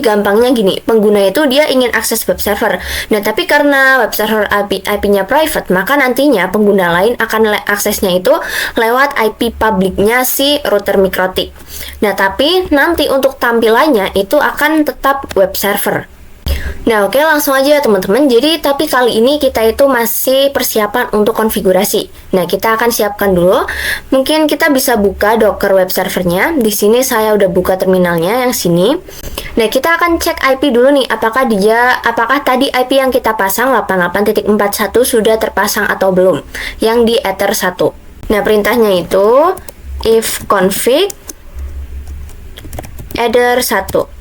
[SPEAKER 1] gampangnya gini, pengguna itu dia ingin akses web server. Nah, tapi karena web server IP-nya private, maka nantinya pengguna lain akan aksesnya itu lewat IP publiknya si router MikroTik. Nah, tapi nanti untuk tampilannya itu akan tetap web server. Nah, oke, langsung aja teman-teman. Jadi, tapi kali ini kita itu masih persiapan untuk konfigurasi. Nah, kita akan siapkan dulu. Mungkin kita bisa buka Docker web servernya. Di sini saya udah buka terminalnya yang sini. Nah, kita akan cek IP dulu nih, apakah tadi IP yang kita pasang 88.41 sudah terpasang atau belum, yang di Ether 1. Nah, perintahnya itu if config Ether 1.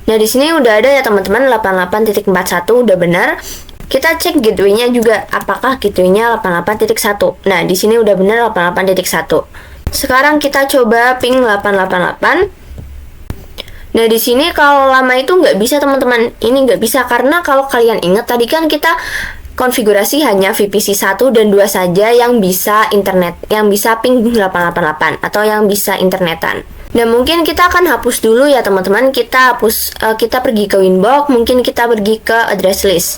[SPEAKER 1] Nah, di sini udah ada ya teman-teman, 88.41 udah benar. Kita cek gateway-nya juga, apakah gateway-nya 88.1. Nah, di sini udah benar 88.1. Sekarang kita coba ping 888. Nah, di sini kalau lama itu nggak bisa teman-teman. Ini nggak bisa karena kalau kalian ingat tadi kan kita konfigurasi hanya VPC 1 dan 2 saja yang bisa internet, yang bisa ping 888 atau yang bisa internetan. Nah, mungkin kita akan hapus dulu ya teman-teman. Kita pergi ke Winbox, mungkin kita pergi ke address list.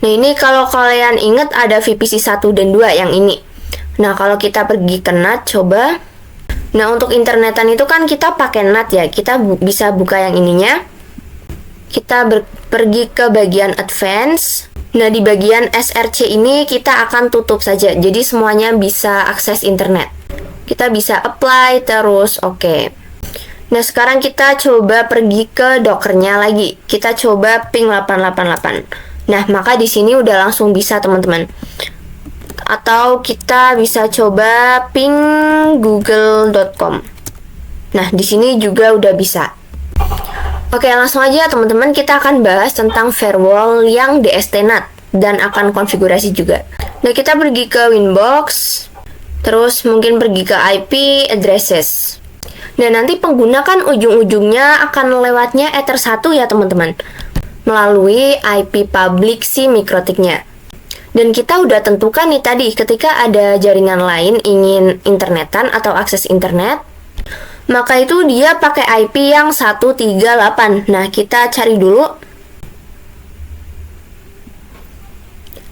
[SPEAKER 1] Nah, ini kalau kalian ingat ada VPC 1 dan 2 yang ini. Nah, kalau kita pergi ke NAT, coba. Nah, untuk internetan itu kan kita pakai NAT ya. Kita bisa buka yang ininya. Kita pergi ke bagian advance. Nah, di bagian SRC ini kita akan tutup saja. Jadi semuanya bisa akses internet. Kita bisa apply terus oke. Nah, sekarang kita coba pergi ke Dockernya lagi. Kita coba ping 888. Nah, maka di sini udah langsung bisa teman-teman. Atau kita bisa coba ping google.com. Nah, di sini juga udah bisa. Oke, langsung aja teman-teman, kita akan bahas tentang firewall yang DST-NAT dan akan konfigurasi juga. Nah, kita pergi ke Winbox. Terus mungkin pergi ke IP addresses. Nah, nanti pengguna kan ujung-ujungnya akan lewatnya Ether 1 ya teman-teman, melalui IP public si mikrotiknya. Dan kita udah tentukan nih tadi, ketika ada jaringan lain ingin internetan atau akses internet, maka itu dia pakai IP yang 138. Nah, kita cari dulu.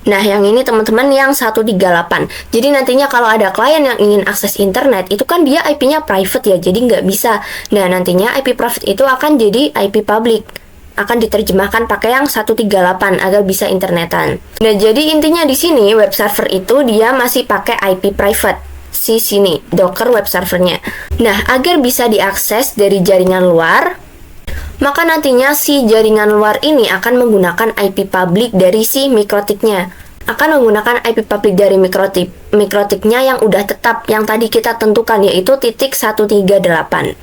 [SPEAKER 1] Nah, yang ini teman-teman yang 138. Jadi nantinya kalau ada klien yang ingin akses internet, itu kan dia IP-nya private ya, jadi nggak bisa. Nah, nantinya IP private itu akan jadi IP public. Akan diterjemahkan pakai yang 138 agar bisa internetan. Nah, jadi intinya di sini web server itu dia masih pakai IP private. Sini, Docker web servernya. Nah, agar bisa diakses dari jaringan luar, maka nantinya si jaringan luar ini akan menggunakan IP public dari si mikrotiknya. Akan menggunakan IP public dari mikrotiknya yang udah tetap, yang tadi kita tentukan, yaitu titik 138.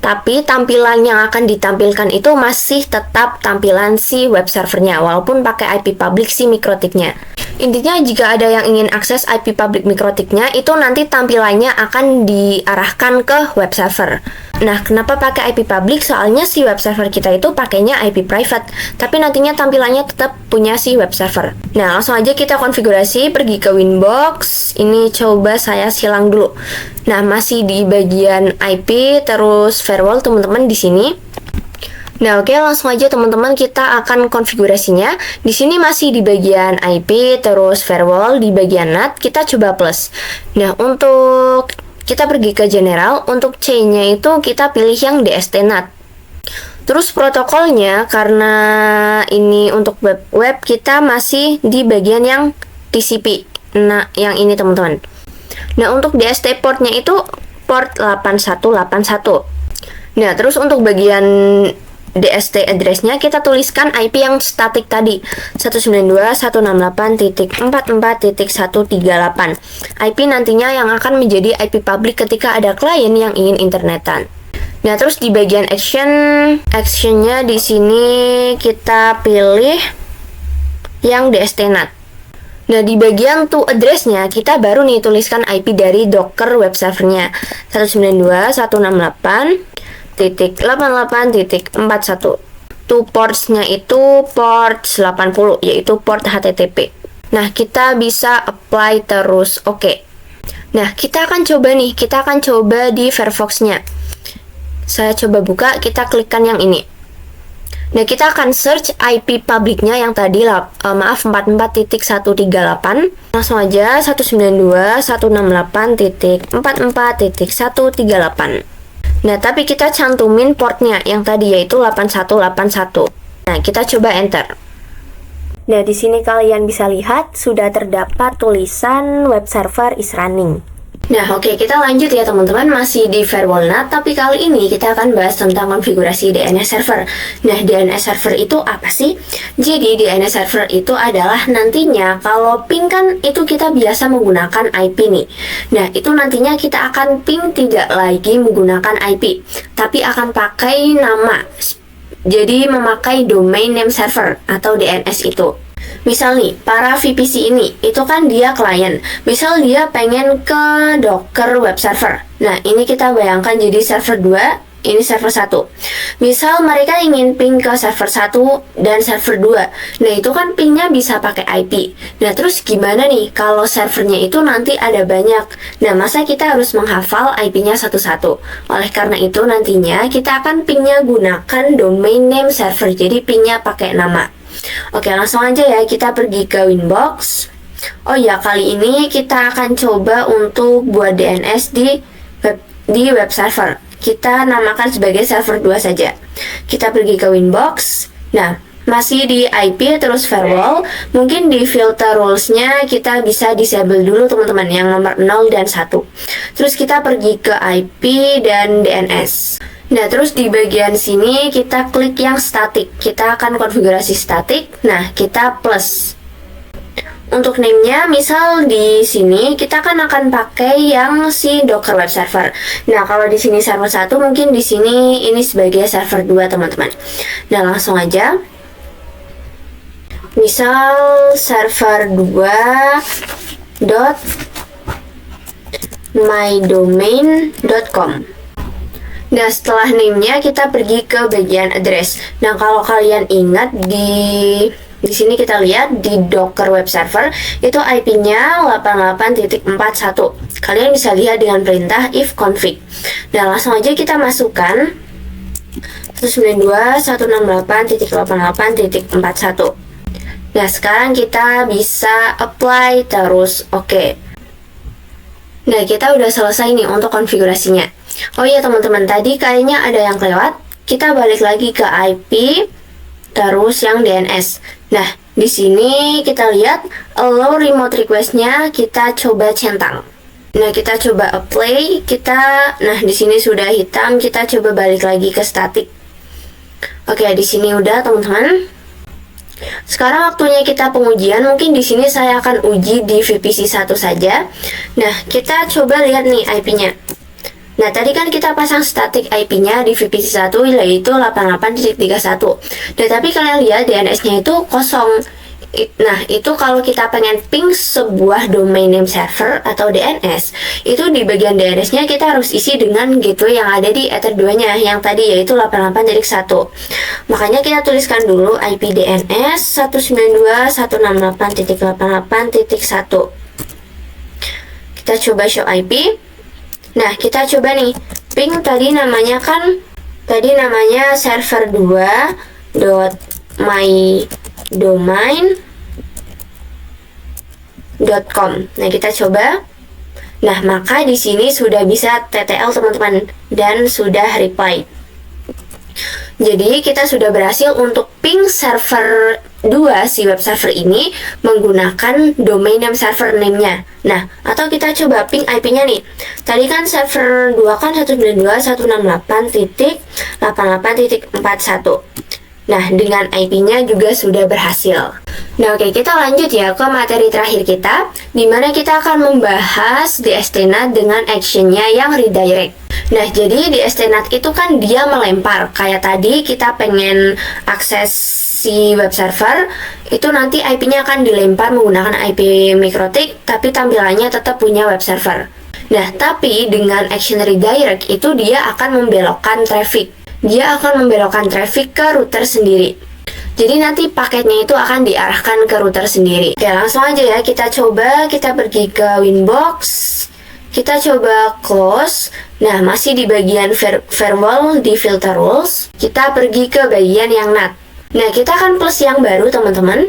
[SPEAKER 1] Tapi tampilan yang akan ditampilkan itu masih tetap tampilan si web servernya, walaupun pakai IP public si mikrotiknya. Intinya jika ada yang ingin akses IP public mikrotiknya, itu nanti tampilannya akan diarahkan ke web server. Nah, kenapa pakai IP public? Soalnya si web server kita itu pakainya IP private, tapi nantinya tampilannya tetap punya si web server. Nah, langsung aja kita konfigurasi, pergi ke Winbox. Ini coba saya silang dulu. Nah, masih di bagian IP, terus firewall teman-teman di sini. Nah, oke, langsung aja teman-teman kita akan konfigurasinya. Di sini masih di bagian IP, terus firewall di bagian NAT, kita coba plus. Nah, untuk kita pergi ke general, untuk chain-nya itu kita pilih yang DST-NAT. Terus protokolnya, karena ini untuk web kita masih di bagian yang TCP. Nah, yang ini teman-teman. Nah, untuk DST portnya itu port 8181. Nah, terus untuk bagian DST address-nya kita tuliskan IP yang static tadi, 192.168.44.138. IP nantinya yang akan menjadi IP public ketika ada klien yang ingin internetan. Nah, terus di bagian action-nya di sini kita pilih yang DST-NAT. Nah, di bagian to address-nya kita baru nih tuliskan IP dari Docker web servernya, 192.168.88.41. To ports-nya itu port 80, yaitu port HTTP. Nah, kita bisa apply terus oke. Nah, kita akan coba di Firefox-nya. Saya coba buka, kita klikkan yang ini. Nah, kita akan search IP publiknya yang tadi 44.138. Langsung aja 192.168.44.138. Nah, tapi kita cantumin portnya yang tadi yaitu 8181. Nah, kita coba enter. Nah, di sini kalian bisa lihat sudah terdapat tulisan web server is running. Nah, oke, kita lanjut ya teman-teman, masih di Firewall NAT, tapi kali ini kita akan bahas tentang konfigurasi DNS server. Nah, DNS server itu apa sih? Jadi, DNS server itu adalah nantinya kalau ping kan itu kita biasa menggunakan IP nih. Nah, itu nantinya kita akan ping tidak lagi menggunakan IP, tapi akan pakai nama. Jadi, memakai domain name server atau DNS itu. Misal nih, para VPC ini, itu kan dia klien. Misal dia pengen ke Docker web server. Nah, ini kita bayangkan jadi server 2, ini server 1. Misal mereka ingin ping ke server 1 dan server 2. Nah, itu kan pingnya bisa pakai IP. Nah, terus gimana nih kalau servernya itu nanti ada banyak? Nah, masa kita harus menghafal IP-nya satu-satu? Oleh karena itu, nantinya kita akan pingnya gunakan domain name server. Jadi, pingnya pakai nama. Oke, langsung aja ya, kita pergi ke Winbox. Oh ya, kali ini kita akan coba untuk buat DNS di web server. Kita namakan sebagai server 2 saja. Kita pergi ke Winbox. Nah, masih di IP terus firewall. Mungkin di filter rules-nya kita bisa disable dulu teman-teman, yang nomor 0 dan 1. Terus kita pergi ke IP dan DNS. Nah, terus di bagian sini kita klik yang static. Kita akan konfigurasi static. Nah, kita plus. Untuk name-nya, misal di sini kita kan akan pakai yang si Docker web server. Nah, kalau di sini server 1, mungkin di sini ini sebagai server 2, teman-teman. Nah, langsung aja. Misal server 2.mydomain.com. Nah, setelah name-nya kita pergi ke bagian address. Nah, kalau kalian ingat di sini kita lihat di Docker web server itu IP-nya 88.41. Kalian bisa lihat dengan perintah ifconfig. Nah, langsung aja kita masukkan 192.168.88.41. Nah, sekarang kita bisa apply terus oke. Nah, kita udah selesai nih untuk konfigurasinya. Oh iya teman-teman, tadi kayaknya ada yang kelewat. Kita balik lagi ke IP, terus yang DNS. Nah, di sini kita lihat allow remote request-nya kita coba centang. Nah, kita coba apply. Nah di sini sudah hitam. Kita coba balik lagi ke static. Oke, di sini udah teman-teman. Sekarang waktunya kita pengujian. Mungkin di sini saya akan uji di VPC 1 saja. Nah, kita coba lihat nih IP-nya. Nah, tadi kan kita pasang static IP-nya di VPC 1 yaitu 88.31. Nah, tapi kalian lihat DNS-nya itu kosong. Nah, itu kalau kita pengen ping sebuah domain name server atau DNS, itu di bagian DNS-nya kita harus isi dengan gateway yang ada di Ether 2-nya yang tadi yaitu 88.1. Makanya kita tuliskan dulu IP DNS 192.168.88.1. Kita coba show IP. Nah, kita coba nih, ping tadi namanya server 2.mydomain.com. Nah, kita coba. Nah, maka di sini sudah bisa TTL teman-teman dan sudah reply. Jadi kita sudah berhasil untuk ping server 2 si web server ini menggunakan domain name server name-nya. Nah, atau kita coba ping IP-nya nih. Tadi kan server 2 kan 192.168.88.41. Nah, dengan IP-nya juga sudah berhasil. Nah, oke, kita lanjut ya ke materi terakhir kita, di mana kita akan membahas DSTNet dengan action-nya yang redirect. Nah, jadi DSTNet itu kan dia melempar. Kayak tadi kita pengen akses si web server, itu nanti IP-nya akan dilempar menggunakan IP MikroTik, tapi tampilannya tetap punya web server. Nah, tapi dengan action redirect itu dia akan membelokkan traffic. Dia akan membelokkan traffic ke router sendiri. Jadi nanti paketnya itu akan diarahkan ke router sendiri. Oke, langsung aja ya, kita coba. Kita pergi ke Winbox. Kita coba close. Nah, masih di bagian firewall di filter rules. Kita pergi ke bagian yang NAT. Nah, kita akan plus yang baru teman-teman.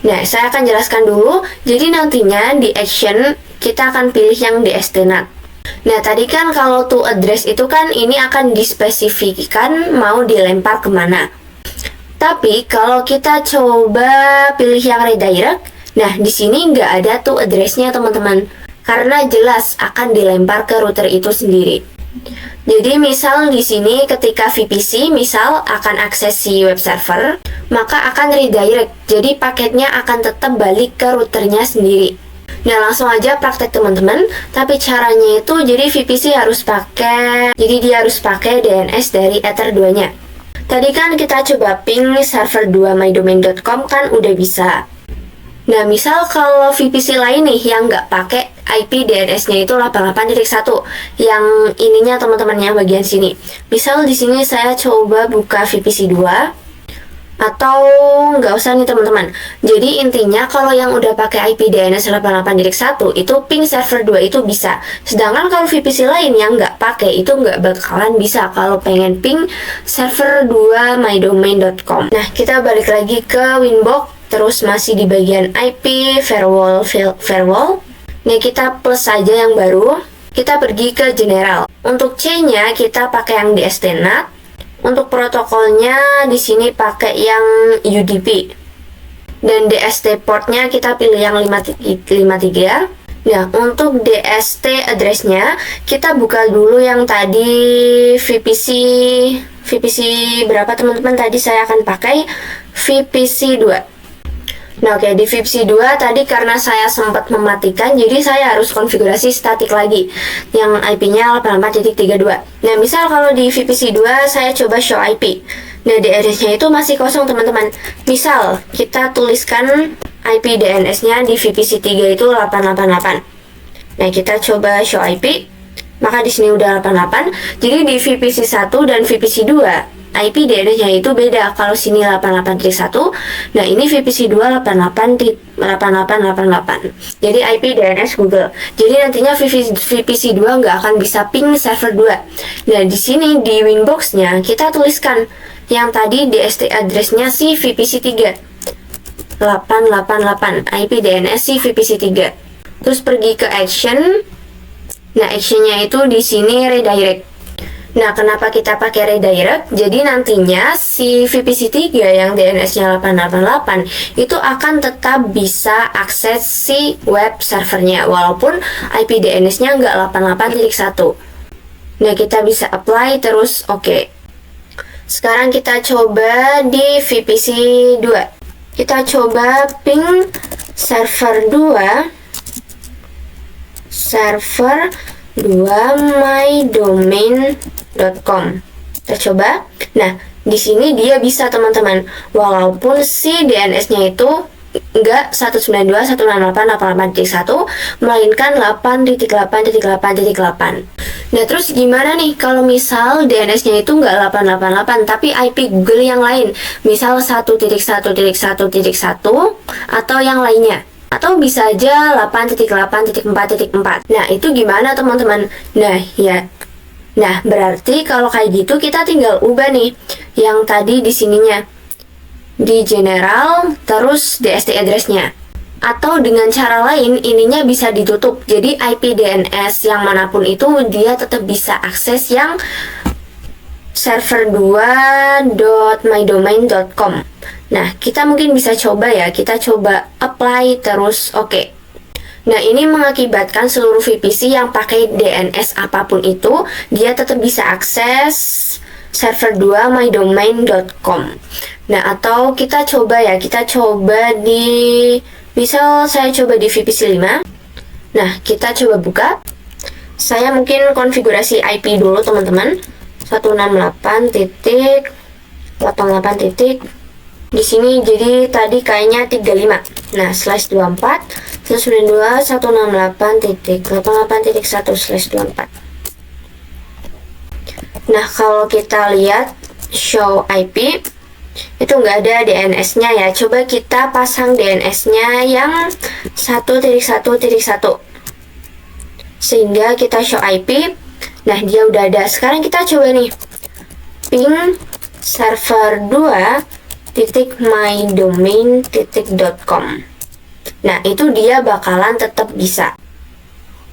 [SPEAKER 1] Nah, saya akan jelaskan dulu. Jadi nantinya di action kita akan pilih yang DSTNet. Nah, tadi kan kalau to address itu kan ini akan dispesifikkan mau dilempar kemana. Tapi kalau kita coba pilih yang redirect, nah di sini nggak ada tuh address-nya teman-teman, karena jelas akan dilempar ke router itu sendiri. Jadi misal di sini ketika VPC misal akan akses si web server, maka akan redirect. Jadi paketnya akan tetap balik ke routernya sendiri. Nah langsung aja praktek teman-teman. Tapi caranya itu jadi VPC harus pakai, jadi dia harus pakai DNS dari Ether 2-nya. Tadi kan kita coba ping server 2 mydomain.com kan udah bisa. Nah, misal kalau VPC lain nih yang nggak pakai IP DNS-nya itu 88.1, yang ininya teman-teman yang bagian sini. Misal di sini saya coba buka VPC 2, atau nggak usah nih teman-teman. Jadi intinya kalau yang udah pakai IP DNS 88.1 itu ping server 2 itu bisa. Sedangkan kalau VPC lain yang nggak pakai itu nggak bakalan bisa kalau pengen ping server 2 mydomain.com. Nah, kita balik lagi ke Winbox. Terus masih di bagian IP, firewall. Nah, kita plus saja yang baru. Kita pergi ke general. Untuk C-nya kita pakai yang DST-NAT. Untuk protokolnya di sini pakai yang UDP. Dan DST portnya kita pilih yang 53. Nah, untuk DST address-nya kita buka dulu yang tadi VPC berapa teman-teman, tadi saya akan pakai VPC 2. Nah oke, di VPC 2 tadi karena saya sempat mematikan, jadi saya harus konfigurasi statik lagi yang IP-nya 88.32. Nah misal kalau di VPC 2 saya coba show IP. Nah DNS-nya itu masih kosong teman-teman. Misal kita tuliskan IP DNS-nya di VPC 3 itu 888. Nah kita coba show IP, maka di sini udah 88. Jadi di VPC 1 dan VPC 2 IP DNS-nya itu beda. Kalau sini 88.1, nah ini VPC 2 88.88. Jadi IP DNS Google. Jadi nantinya VPC 2 nggak akan bisa ping server 2. Nah di sini di Winbox-nya kita tuliskan yang tadi DST address-nya si VPC 3 888 IP DNS si VPC 3. Terus pergi ke action. Nah actionnya itu di sini redirect. Nah, kenapa kita pakai redirect? Jadi nantinya si VPC 3 yang DNS-nya 888 itu akan tetap bisa akses si web servernya walaupun IP DNS-nya nggak 88.1. Nah, kita bisa apply terus oke. Sekarang kita coba di VPC 2. Kita coba ping server 2 mydomain.com. Kita coba. Nah, di sini dia bisa teman-teman. Walaupun si DNS-nya itu enggak 192.168.88.1, melainkan 8.8.8.8. Nah, terus gimana nih kalau misal DNS-nya itu enggak 888 tapi IP Google yang lain, misal 1.1.1.1 atau yang lainnya? Atau bisa aja 8.8.4.4. Nah, itu gimana teman-teman? Nah, berarti kalau kayak gitu kita tinggal ubah nih yang tadi di sininya. Di general, terus DST address-nya. Atau dengan cara lain, ininya bisa ditutup. Jadi IP DNS yang manapun itu dia tetap bisa akses yang server2.mydomain.com. Nah, kita mungkin bisa coba ya, kita coba apply terus oke. Nah, ini mengakibatkan seluruh VPC yang pakai DNS apapun itu, dia tetap bisa akses server2 mydomain.com. Nah, atau kita coba ya, kita coba di, misal saya coba di VPC 5. Nah, kita coba buka. Saya mungkin konfigurasi IP dulu teman-teman. 168.88. Di sini jadi tadi kayaknya 35. Nah, /24 192 168.88.1/24. Nah, kalau kita lihat show IP itu nggak ada DNS-nya ya. Coba kita pasang DNS-nya yang 1.1.1 sehingga kita show IP. Nah, dia udah ada. Sekarang kita coba nih ping server 2.mydomain.com. Nah, itu dia bakalan tetap bisa.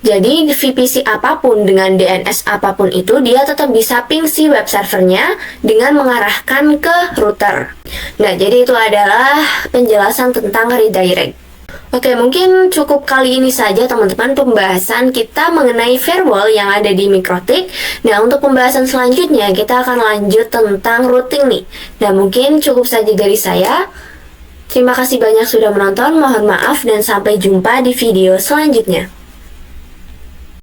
[SPEAKER 1] Jadi VPC apapun dengan DNS apapun itu, dia tetap bisa ping si web servernya dengan mengarahkan ke router. Nah, jadi itu adalah penjelasan tentang redirect. Oke, mungkin cukup kali ini saja teman-teman pembahasan kita mengenai firewall yang ada di MikroTik. Nah, untuk pembahasan selanjutnya kita akan lanjut tentang routing nih. Nah, mungkin cukup saja dari saya. Terima kasih banyak sudah menonton, mohon maaf dan sampai jumpa di video selanjutnya.